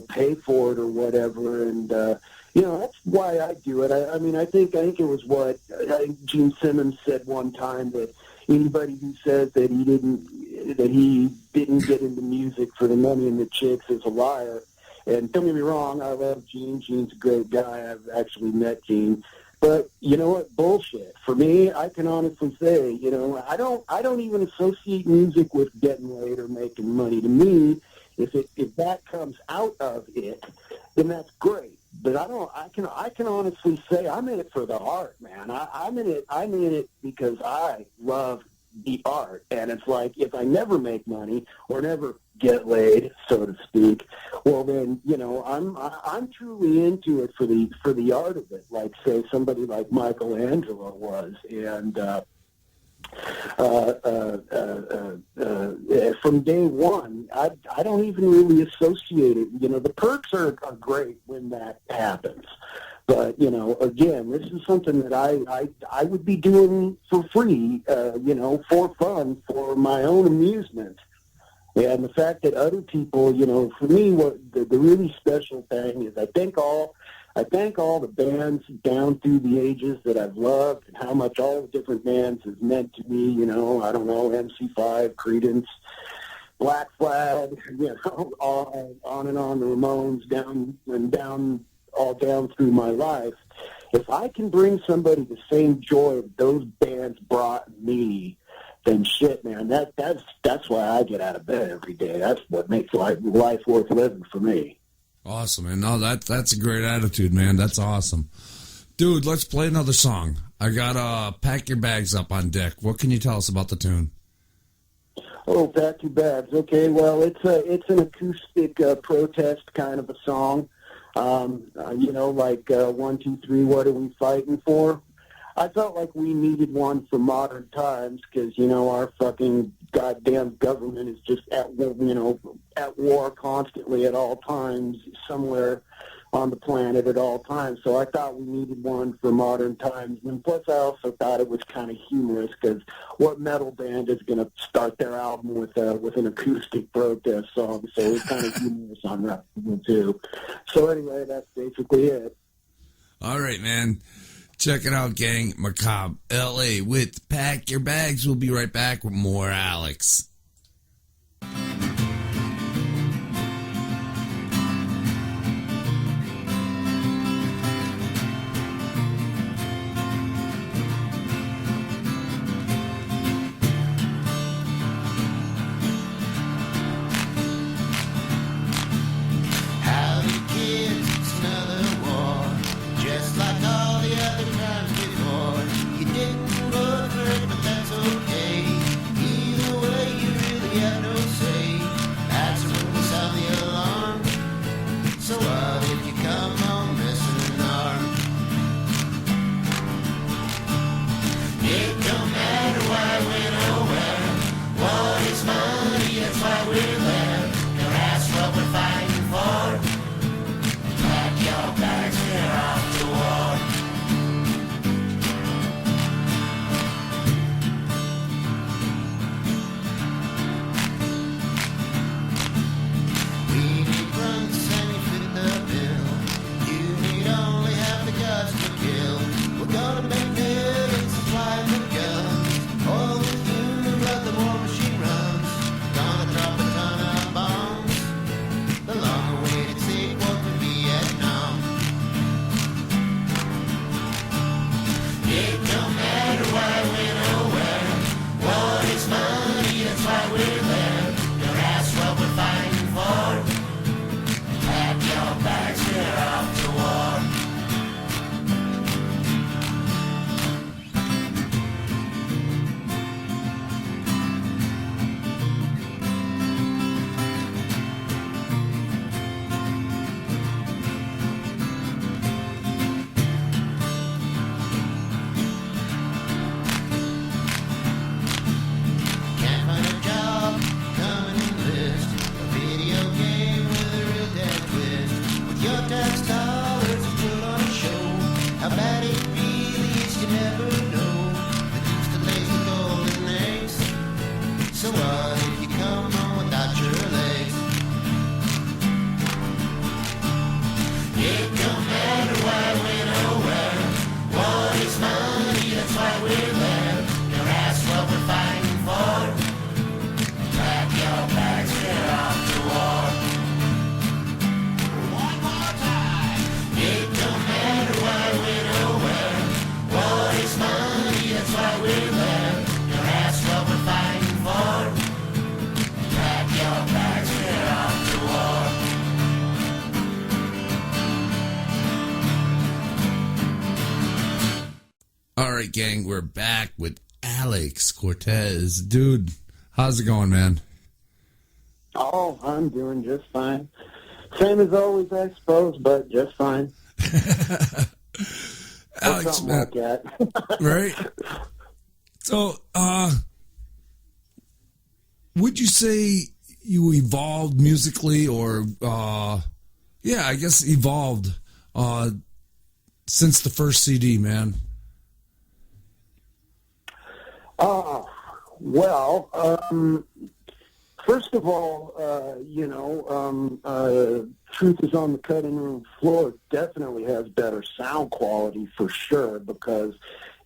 pay for it or whatever, and that's why I do it. I mean, I think it was what Gene Simmons said one time, that anybody who says that he didn't get into music for the money and the chicks is a liar. And don't get me wrong, I love Gene. Gene's a great guy. I've actually met Gene. But you know what? Bullshit. For me, I can honestly say, I don't even associate music with getting laid or making money. To me, if that comes out of it, then that's great. But I can honestly say I'm in it for the art, man. I'm in it because I love the art. And it's like, if I never make money or never get laid, so to speak, well then, I'm truly into it for the art of it. Like, say, somebody like Michelangelo was, and from day one, I don't even really associate it. The perks are great when that happens. But, again, this is something that I would be doing for free, for fun, for my own amusement. And the fact that other people, for me, what the really special thing is, I thank all the bands down through the ages that I've loved, and how much all the different bands has meant to me. I don't know, MC5, Creedence, Black Flag, on and on, the Ramones, all down through my life. If I can bring somebody the same joy those bands brought me, then shit, man, that's why I get out of bed every day. That's what makes life worth living for me. Awesome, man. No, that's a great attitude, man. That's awesome. Dude, let's play another song. I got Pack Your Bags Up on deck. What can you tell us about the tune? Oh, Pack Your Bags. Okay, well, it's an acoustic protest kind of a song. Like 1, 2, 3, what are we fighting for? I felt like we needed one for modern times because, you know, our fucking goddamn government is just at war constantly at all times, somewhere on the planet at all times. So I thought we needed one for modern times. And plus I also thought it was kind of humorous because what metal band is going to start their album with an acoustic protest song? So it's kind of humorous on that one too. So anyway, that's basically it. All right, man. Check it out, gang. Macabre L.A. with Pack Your Bags. We'll be right back with more Alex. All right, gang, we're back with Alex Cortes. Dude, how's it going, man? Oh, I'm doing just fine. Same as always, I suppose, but just fine. Alex, man. Like that. Right? So, would you say you evolved musically or, I guess evolved since the first CD, man? First of all, Truth is on the Cutting Room Floor definitely has better sound quality for sure because,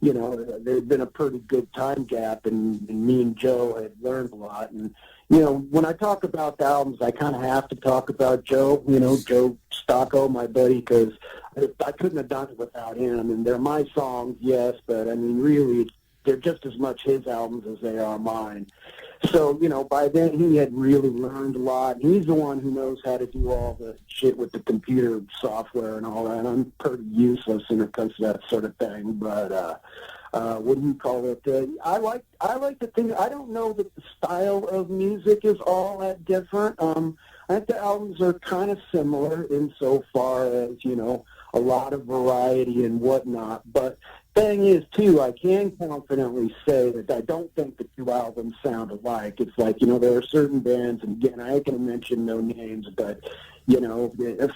you know, there'd been a pretty good time gap and me and Joe had learned a lot. And, you know, when I talk about the albums, I kind of have to talk about Joe, Joe Stocco, my buddy, because I couldn't have done it without him. And they're my songs, yes, but, I mean, really, they're just as much his albums as they are mine. So, by then he had really learned a lot. He's the one who knows how to do all the shit with the computer software and all that. I'm pretty useless when it comes to that sort of thing. But what do you call it? I like to think. I don't know that the style of music is all that different. I think the albums are kind of similar insofar as a lot of variety and whatnot. But thing is, too, I can confidently say that I don't think the two albums sound alike. It's like, there are certain bands, and again, I ain't going to mention no names, but, it's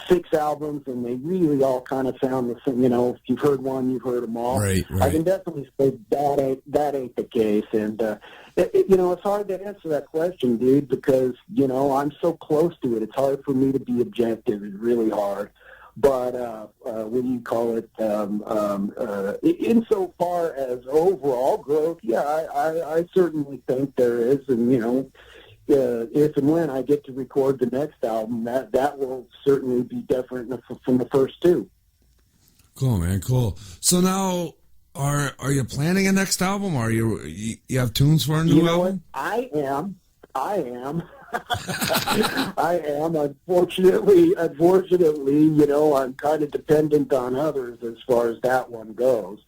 6 albums, and they really all kind of sound the same. If you've heard one, you've heard them all. Right. I can definitely say that ain't the case, and, it's hard to answer that question, dude, because, I'm so close to it. It's hard for me to be objective. It's really hard. But what do you call it? Insofar as overall growth, yeah, I certainly think there is, and if and when I get to record the next album, that will certainly be different from the first two. Cool, man. Cool. So now, are you planning a next album? Or you have tunes for a new album? What? I am. I am. Unfortunately, I'm kind of dependent on others as far as that one goes.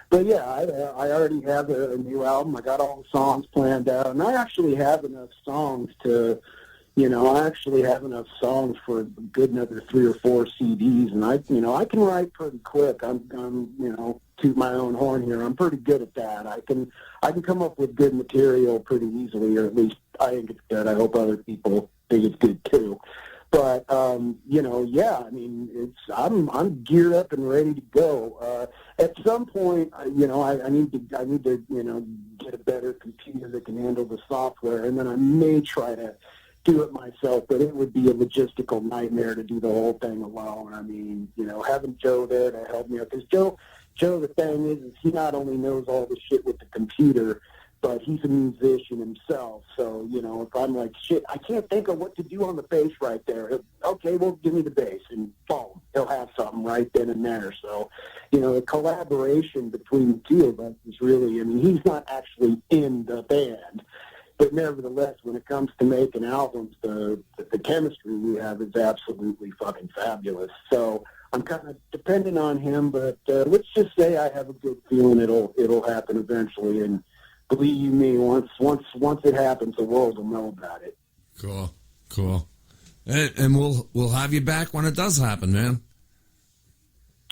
But yeah, I already have a new album. I got all the songs planned out, and I actually have enough songs for a good another 3 or 4 CDs, and I can write pretty quick. I'm toot my own horn here. I'm pretty good at that. I can come up with good material pretty easily, or at least I think it's good. I hope other people think it's good too. But yeah, I mean, I'm geared up and ready to go. At some point, I need to get a better computer that can handle the software, and then I may try to do it myself, but it would be a logistical nightmare to do the whole thing alone. I mean, having Joe there to help me out, because Joe, the thing is he not only knows all the shit with the computer, but he's a musician himself. So, if I'm like, shit, I can't think of what to do on the bass right there. Okay, well, give me the bass, and boom, he'll have something right then and there. So, the collaboration between the two of us is really, he's not actually in the band, but nevertheless, when it comes to making albums, the chemistry we have is absolutely fucking fabulous. So I'm kind of dependent on him, but let's just say I have a good feeling it'll happen eventually. And believe me, once it happens, the world will know about it. Cool. And we'll have you back when it does happen, man.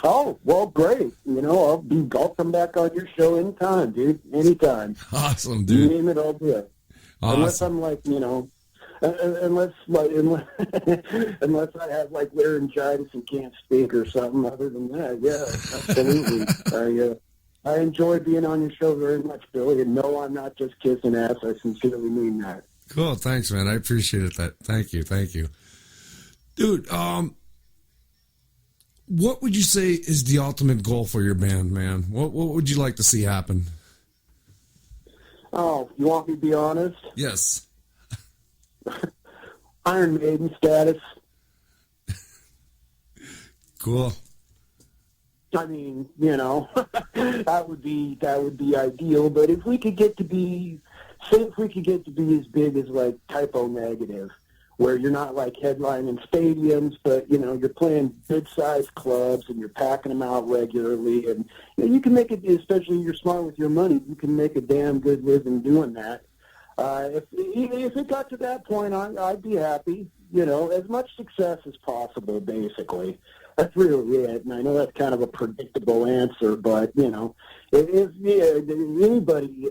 Oh, well, great. I'll come back on your show anytime, dude. Anytime. Awesome, dude. You name it, I'll do it. Awesome. Unless I'm like, unless I have like laryngitis and can't speak or something. Other than that, yeah, absolutely. I enjoy being on your show very much, Billy. And no, I'm not just kissing ass. I sincerely mean that. Cool, thanks, man. I appreciate that. Thank you, dude. What would you say is the ultimate goal for your band, man? What would you like to see happen? Oh, you want me to be honest? Yes. Iron Maiden status. Cool. I mean, that would be ideal. But if we could get to be as big as like Typo Negative, where you're not like headlining stadiums, but you're playing good-sized clubs and you're packing them out regularly, and you can make it. Especially if you're smart with your money, you can make a damn good living doing that. If it got to that point, I'd be happy. As much success as possible, basically. That's really it. And I know that's kind of a predictable answer, but anybody,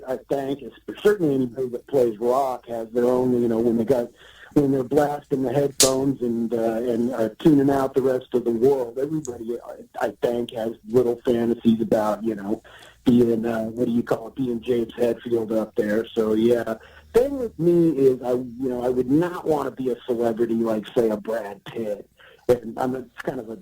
I think, certainly anybody that plays rock has their own. When they're blasting the headphones and tuning out the rest of the world, everybody, I think, has little fantasies about, being, being James Hetfield up there. So, yeah. Thing with me is, I would not want to be a celebrity like, say, a Brad Pitt. And it's kind of a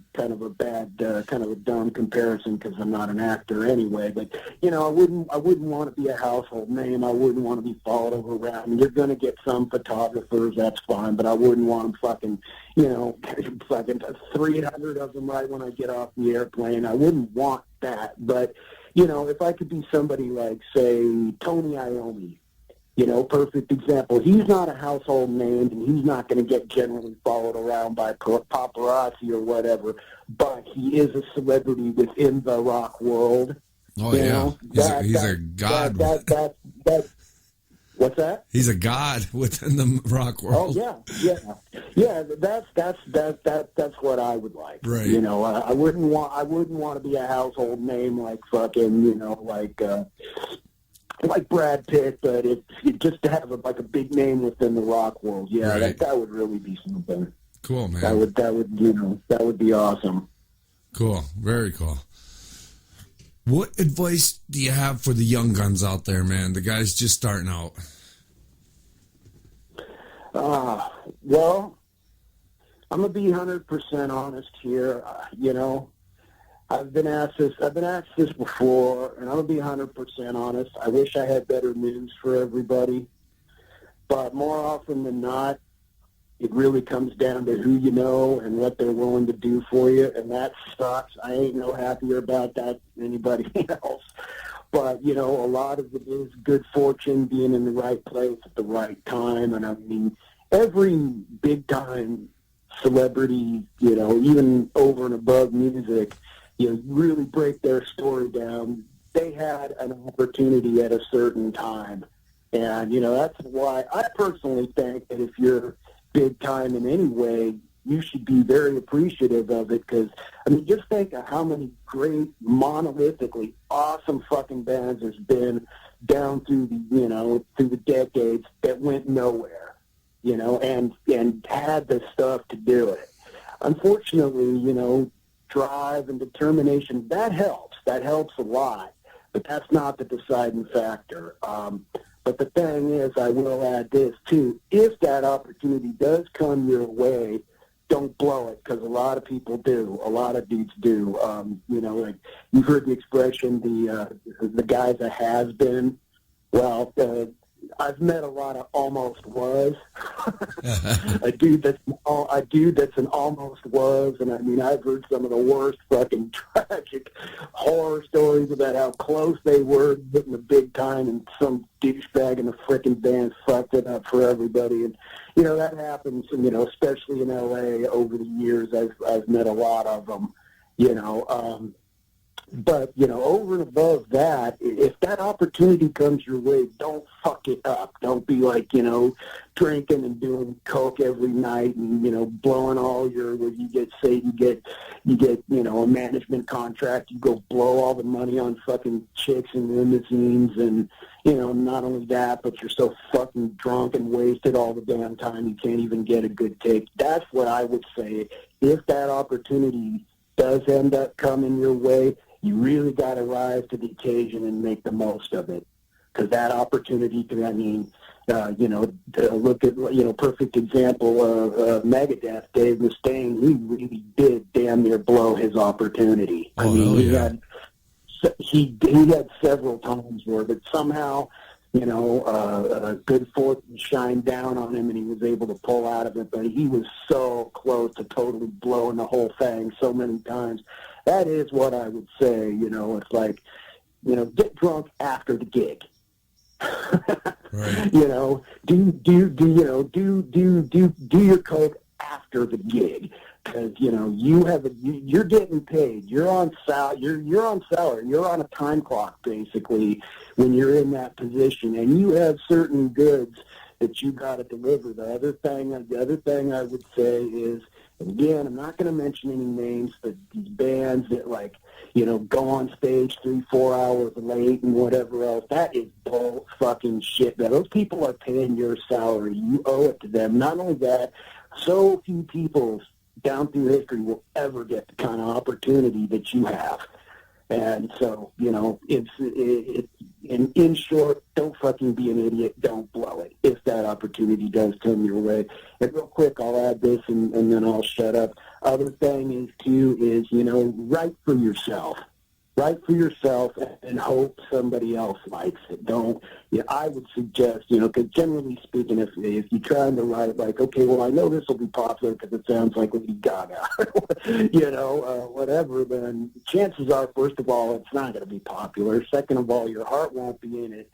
bad, kind of a dumb comparison because I'm not an actor anyway. But I wouldn't want to be a household name. I wouldn't want to be followed around. I mean, you're going to get some photographers, that's fine. But I wouldn't want them fucking 300 of them right when I get off the airplane. I wouldn't want that. But if I could be somebody like, say, Tony Iommi. Perfect example. He's not a household name, and he's not going to get generally followed around by paparazzi or whatever, but he is a celebrity within the rock world. Oh, yeah. He's a god. What? What's that? He's a god within the rock world. Oh yeah. That's what I would like. Right. You know, I wouldn't want to be a household name like fucking, you know, like Brad Pitt, but just to have a big name within the rock world. Yeah, right. that would really be something. Cool, man. That would be awesome. Cool. Very cool. What advice do you have for the young guns out there, man? The guys just starting out. Well, I'm gonna be 100% honest here. You know, I've been asked this before, and I'm gonna be 100% honest. I wish I had better news for everybody, but more often than not, it really comes down to who you know and what they're willing to do for you, and that sucks. I ain't no happier about that than anybody else. But, you know, a lot of it is good fortune, being in the right place at the right time. And, I mean, every big-time celebrity, you know, even over and above music, you know, really break their story down. They had an opportunity at a certain time. And, you know, that's why I personally think that if you're big time in any way, you should be very appreciative of it, because, I mean, just think of how many great, monolithically awesome fucking bands there's been down through the decades that went nowhere, you know, and had the stuff to do it. Unfortunately, you know, drive and determination, that helps a lot, but that's not the deciding factor. But the thing is, I will add this, too. If that opportunity does come your way, don't blow it, because a lot of people do. A lot of dudes do. You know, like, you've heard the expression, the guy's a has-been. Well, I've met a lot of almost was. a dude that's an almost was, and I mean, I've heard some of the worst fucking tragic horror stories about how close they were getting the big time, and some douchebag in the frickin' band fucked it up for everybody. And you know, that happens, and you know, especially in L.A. over the years, I've met a lot of them. You know. But, you know, over and above that, if that opportunity comes your way, don't fuck it up. Don't be like, you know, drinking and doing coke every night and, you know, blowing all your, where you get, you know, a management contract, you go blow all the money on fucking chicks and limousines, and, you know, not only that, but you're so fucking drunk and wasted all the damn time you can't even get a good take. That's what I would say. If that opportunity does end up coming your way, you really got to rise to the occasion and make the most of it, because that opportunity I mean, you know, look at, you know, perfect example of Megadeth, Dave Mustaine. He really did damn near blow his opportunity. Oh, I mean, yeah. he had several times where, but somehow, you know, good fortune shined down on him, and he was able to pull out of it. But he was so close to totally blowing the whole thing so many times. That is what I would say. You know, it's like, you know, get drunk after the gig. Right. You know, do your coke after the gig, because you know you're getting paid. You're on salary. You're on a time clock basically when you're in that position, and you have certain goods that you got to deliver. The other thing I would say is, again, I'm not going to mention any names, but these bands that, like, you know, go on stage 3-4 hours late and whatever else, that is bull fucking shit. Now, those people are paying your salary. You owe it to them. Not only that, so few people down through history will ever get the kind of opportunity that you have. And so, you know, in short, don't fucking be an idiot. Don't blow it if that opportunity does come your way. And real quick, I'll add this and then I'll shut up. Other thing is, too, is, you know, write for yourself. Write for yourself and hope somebody else likes it. Don't, you know, I would suggest, you know, because generally speaking, if you're trying to write like, okay, well, I know this will be popular because it sounds like Lady Gaga, you know, whatever, then chances are, first of all, it's not going to be popular. Second of all, your heart won't be in it.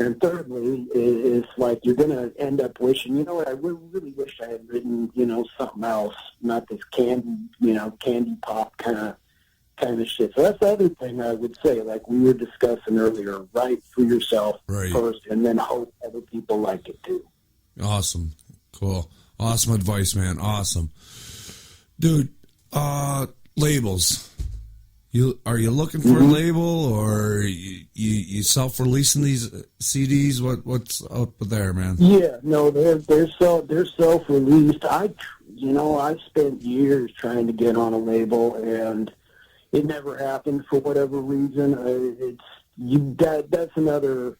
And thirdly, is like you're going to end up wishing, you know what, I really wish I had written, you know, something else, not this candy pop kind of kind of shit. So that's the other thing I would say, like we were discussing earlier, write for yourself first and then hope other people like it too. Awesome. Cool. Awesome advice, man. Awesome. Dude, labels. Are you looking for a label, or you self-releasing these CDs? What's up there, man? Yeah, no, they're self-released. I spent years trying to get on a label, and it never happened for whatever reason. That's another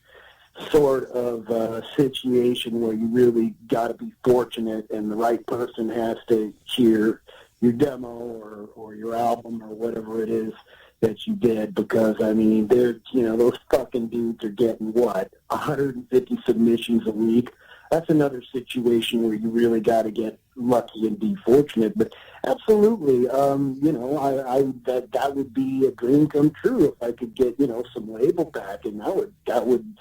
sort of situation where you really got to be fortunate, and the right person has to hear your demo or your album or whatever it is that you did, because I mean, those fucking dudes are getting 150 submissions a week. That's another situation where you really got to get lucky and be fortunate. But absolutely, that would be a dream come true if I could get some label back, and that would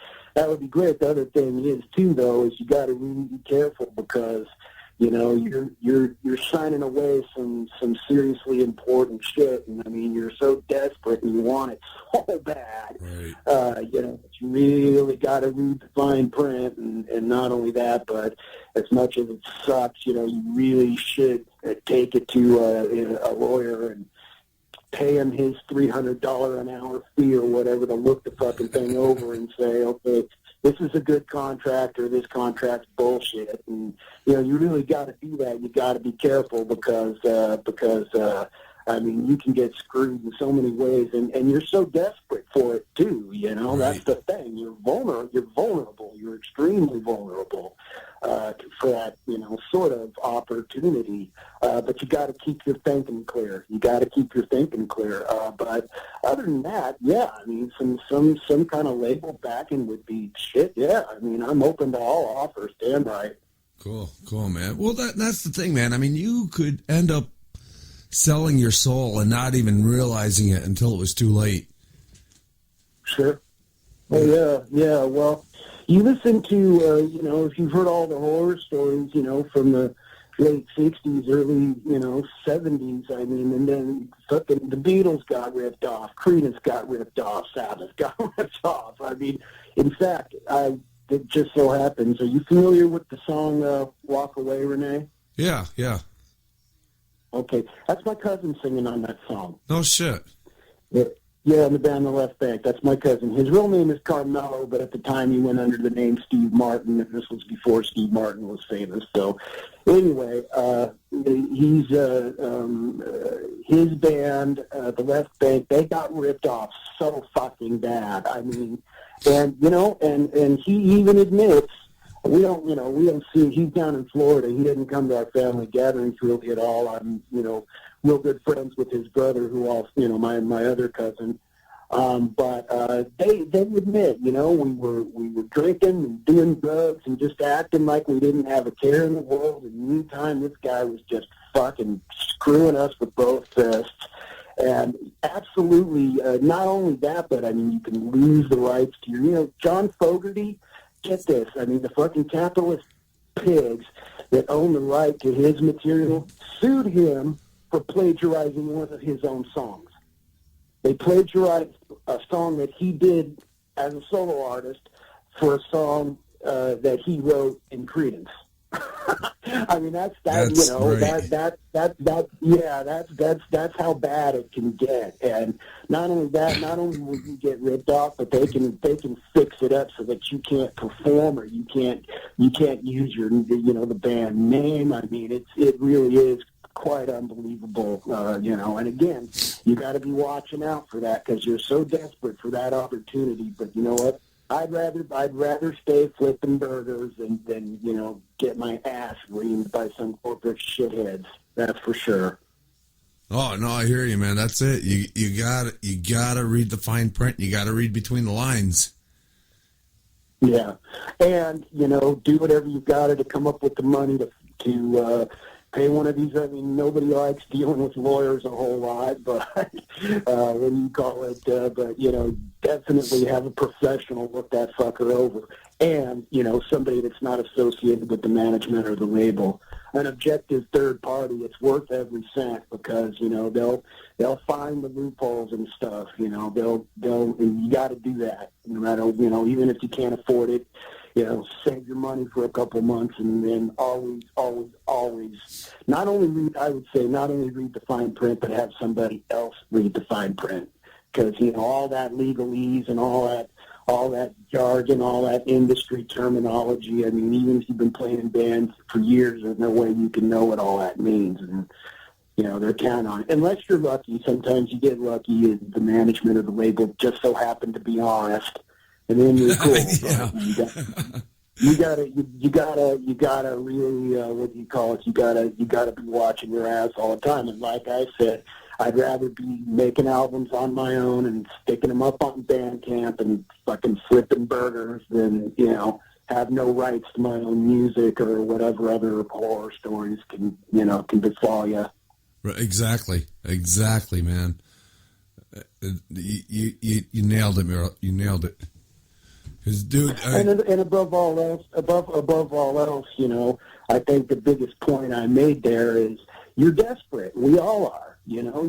be great. The other thing is too, though, is you got to really be careful, because you're signing away some seriously important shit, and I mean, you're so desperate and you want it so bad, right. But you really got to read the fine print, and not only that, but as much as it sucks, you really should take it to a lawyer and pay him his $300 an hour fee or whatever to look the fucking thing over and say, okay, this is a good contract, or this contract's bullshit. And, you really got to do that. You got to be careful, because I mean, you can get screwed in so many ways, and you're so desperate for it too. Right. That's the thing. You're vulnerable. You're extremely vulnerable for that, sort of opportunity. But you got to keep your thinking clear. But other than that, yeah, I mean, some kind of label backing would be shit. Yeah, I mean, I'm open to all offers. Damn right. Cool, man. Well, that's the thing, man. I mean, you could end up selling your soul and not even realizing it until it was too late. Sure. Oh, yeah. Well, you listen to, if you've heard all the horror stories, from the late 60s, early, 70s, I mean, and then fucking the Beatles got ripped off, Creedence got ripped off, Sabbath got ripped off. I mean, in fact, it just so happens, are you familiar with the song Walk Away, Renee? Yeah. Okay, that's my cousin singing on that song. No shit. Yeah, in the band The Left Bank. That's my cousin. His real name is Carmelo, but at the time he went under the name Steve Martin, and this was before Steve Martin was famous. So anyway, he's his band, The Left Bank, they got ripped off so fucking bad. I mean, and he even admits, we don't see, he's down in Florida. He didn't come to our family gatherings really at all. I'm, real good friends with his brother, who also, my other cousin. But they admit, we were drinking and doing drugs and just acting like we didn't have a care in the world. And meantime, this guy was just fucking screwing us with both fists. And absolutely, not only that, but I mean, you can lose the rights to your, John Fogerty. Get this, I mean, the fucking capitalist pigs that own the right to his material sued him for plagiarizing one of his own songs. They plagiarized a song that he did as a solo artist for a song that he wrote in Creedence. I mean, that's right. That's how bad it can get. And not only that, not only will you get ripped off, but they can fix it up so that you can't perform, or you can't use your the band name. I mean, it really is quite unbelievable, and again, you got to be watching out for that, because you're so desperate for that opportunity. But you know what? I'd rather stay flipping burgers than get my ass reamed by some corporate shitheads. That's for sure. Oh no, I hear you, man. That's it. You gotta read the fine print. You gotta read between the lines. Yeah, and do whatever you've got to come up with the money to pay one of these. I mean, nobody likes dealing with lawyers a whole lot, but when you call it, but definitely have a professional look that fucker over, and somebody that's not associated with the management or the label. an objective third party, it's worth every cent because, you know, they'll find the loopholes and stuff, you know, and you got to do that no matter, you know, even if you can't afford it, you know, save your money for a couple months and then always not only read the fine print, but have somebody else read the fine print because, you know, all that legalese and all that jargon, all that industry terminology. I mean, even if you've been playing in bands for years, there's no way you can know what all that means. And, you know, they're counting on it. Unless you're lucky, sometimes you get lucky and the management of the label just so happened to be honest. And then you're cool. Yeah. You gotta really, what do you call it? You gotta be watching your ass all the time. And like I said, I'd rather be making albums on my own and sticking them up on Bandcamp and fucking flipping burgers than, you know, have no rights to my own music or whatever other horror stories can befall you. Exactly, man. You nailed it, Miro. You nailed it. 'Cause, dude, and above all else, you know, I think the biggest point I made there is you're desperate. We all are. You know,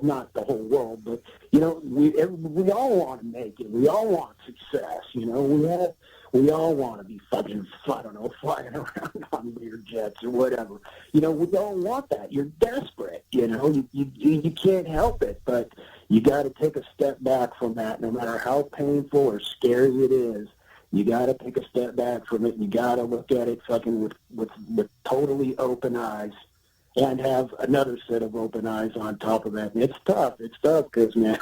not the whole world, but, you know, we all want to make it. We all want success. You know, we all want to be fucking, I don't know, flying around on weird jets or whatever. You know, we all want that. You're desperate. You know, you can't help it, but you got to take a step back from that, no matter how painful or scary it is. You got to take a step back from it. You got to look at it fucking with totally open eyes. And have another set of open eyes on top of that. And it's tough. It's tough because, man,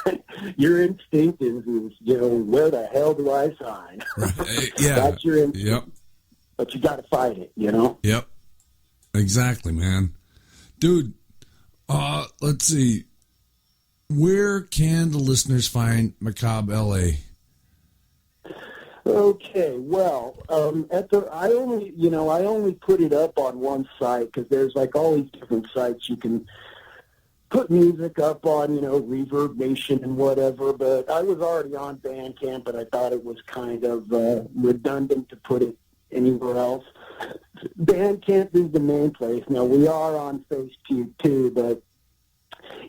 your instinct is, you know, where the hell do I sign? Right. Yeah. That's your instinct. Yep. But you got to fight it, you know? Yep. Exactly, man. Dude, let's see. Where can the listeners find Macabre L.A.? Okay, well, I only put it up on one site because there's like all these different sites you can put music up on, you know, Reverb Nation and whatever. But I was already on Bandcamp, but I thought it was kind of redundant to put it anywhere else. Bandcamp is the main place. Now we are on Facebook too, but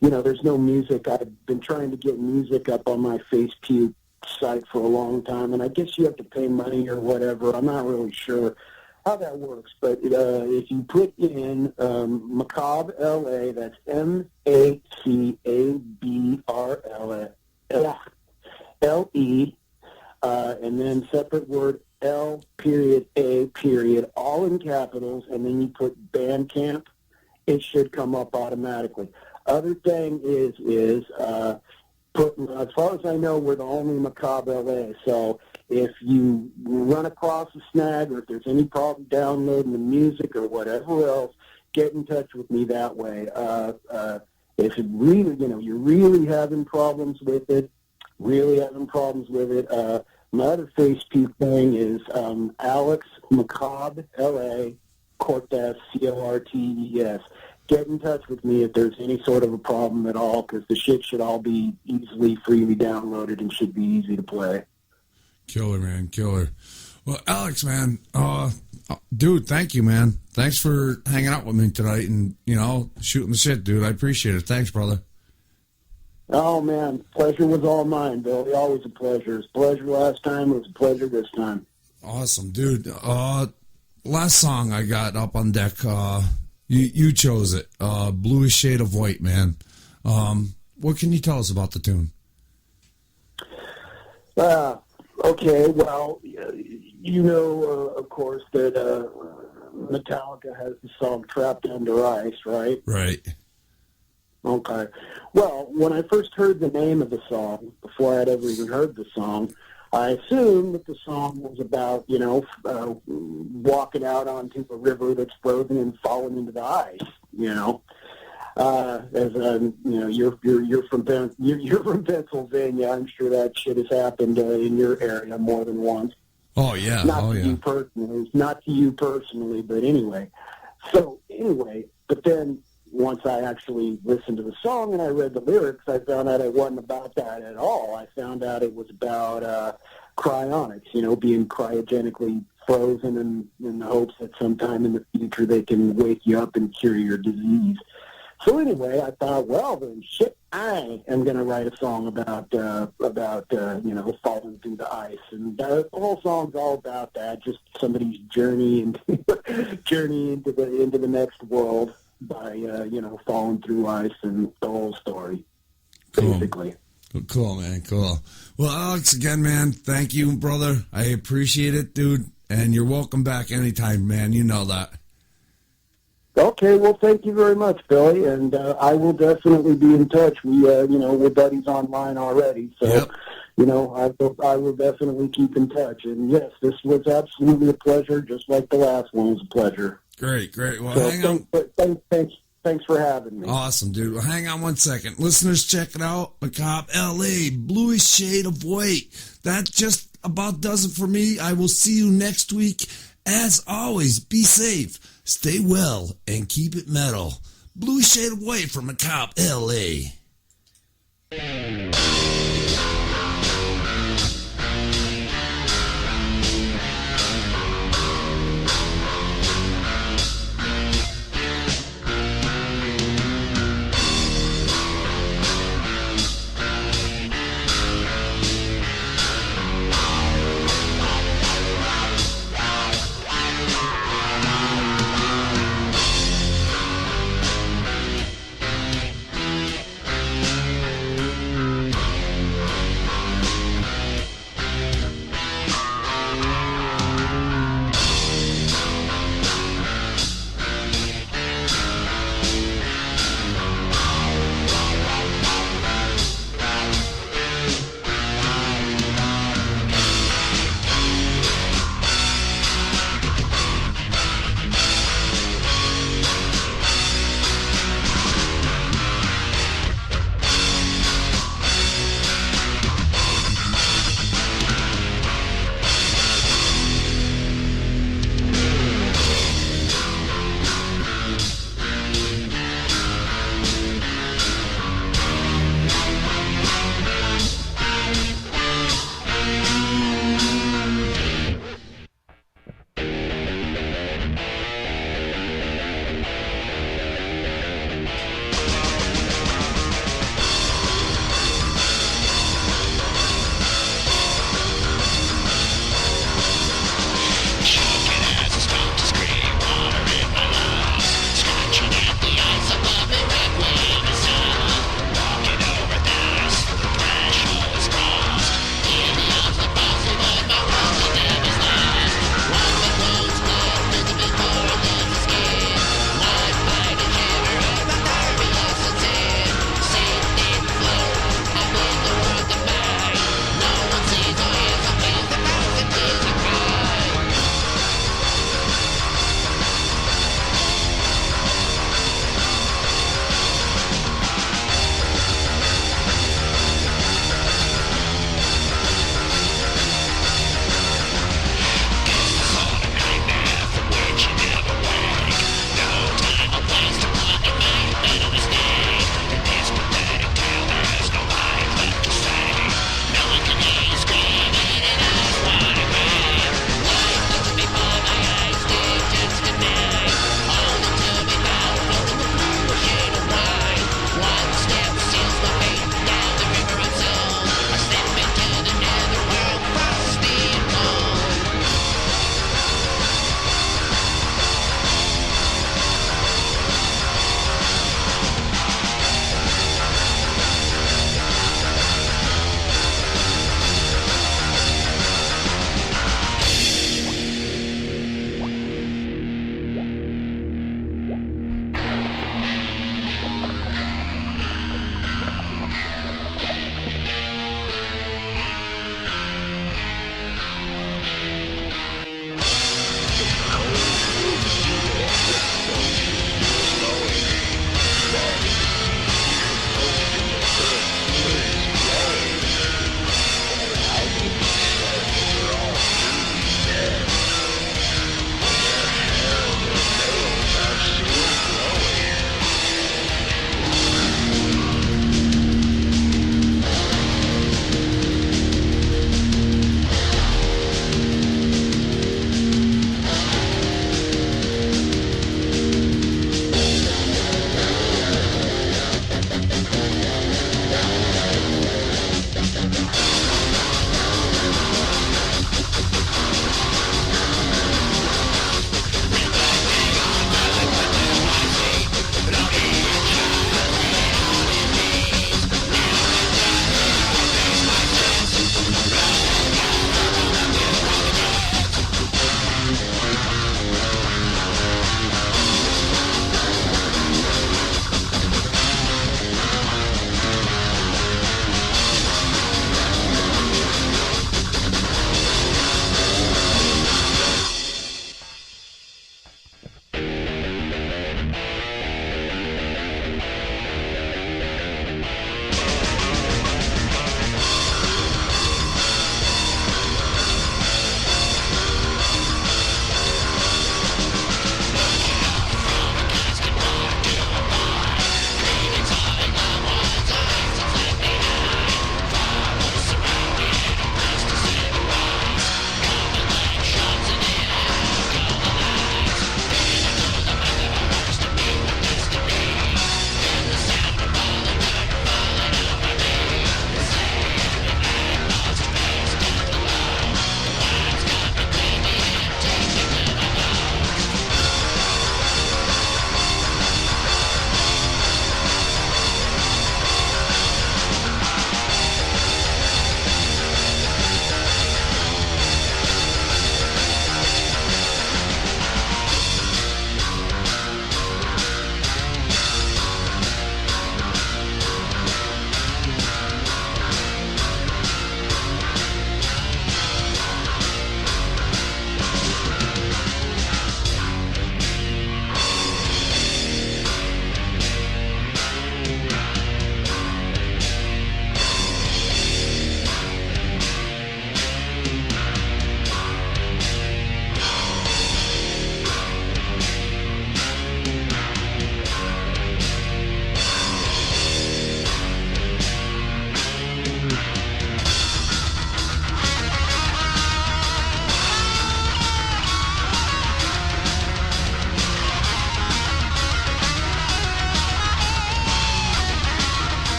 you know, there's no music. I've been trying to get music up on my Facebook site for a long time, and I guess you have to pay money or whatever. I'm not really sure how that works, but if you put in Macabre L.A., that's MACABRLE, and then separate word L.A., all in capitals, and then you put Bandcamp, it should come up automatically. Other thing is as far as I know, we're the only Macabre L.A., so if you run across a snag or if there's any problem downloading the music or whatever else, get in touch with me that way. If it really, you know, you're really having problems with it, my other Facebook thing is Alex Macabre L.A. Cortes, Cortes. Get in touch with me if there's any sort of a problem at all, because the shit should all be easily, freely downloaded and should be easy to play. Killer, man, killer. Well, Alex, man, dude, thank you, man. Thanks for hanging out with me tonight and, you know, shooting the shit, dude. I appreciate it. Thanks, brother. Oh, man, pleasure was all mine, Billy. Always a pleasure. It was a pleasure last time. It was a pleasure this time. Awesome, dude. Last song I got up on deck, you chose it, Bluish Shade of White, man. What can you tell us about the tune? Okay, well, you know, of course, that Metallica has the song Trapped Under Ice, right? Right. Okay. Well, when I first heard the name of the song, before I'd ever even heard the song, I assumed that the song was about, you know, walking out onto a river that's frozen and falling into the ice, you know. You know, you're from Pennsylvania. I'm sure that shit has happened in your area more than once. Oh yeah. Not to you personally, but anyway. So anyway, but then once I actually listened to the song and I read the lyrics, I found out it wasn't about that at all. I found out it was about cryonics, you know, being cryogenically frozen in the hopes that sometime in the future they can wake you up and cure your disease. So anyway, I thought, well, then shit, I am going to write a song about falling through the ice, and the whole song's all about that, just somebody's journey into the next world by falling through ice, and the whole story, basically. Cool, man, cool. Well, Alex, again, man, thank you, brother. I appreciate it, dude, and you're welcome back anytime, man. You know that. Okay, well, thank you very much, Billy, and I will definitely be in touch. We're buddies online already, so, yep. I will definitely keep in touch. And, yes, this was absolutely a pleasure, just like the last one was a pleasure. Great. Well, so hang on. Thanks for having me. Awesome, dude. Well, hang on one second. Listeners, check it out. Macabre L.A., Bluish Shade of White. That just about does it for me. I will see you next week. As always, be safe, stay well, and keep it metal. Bluish Shade of White from Macabre L.A.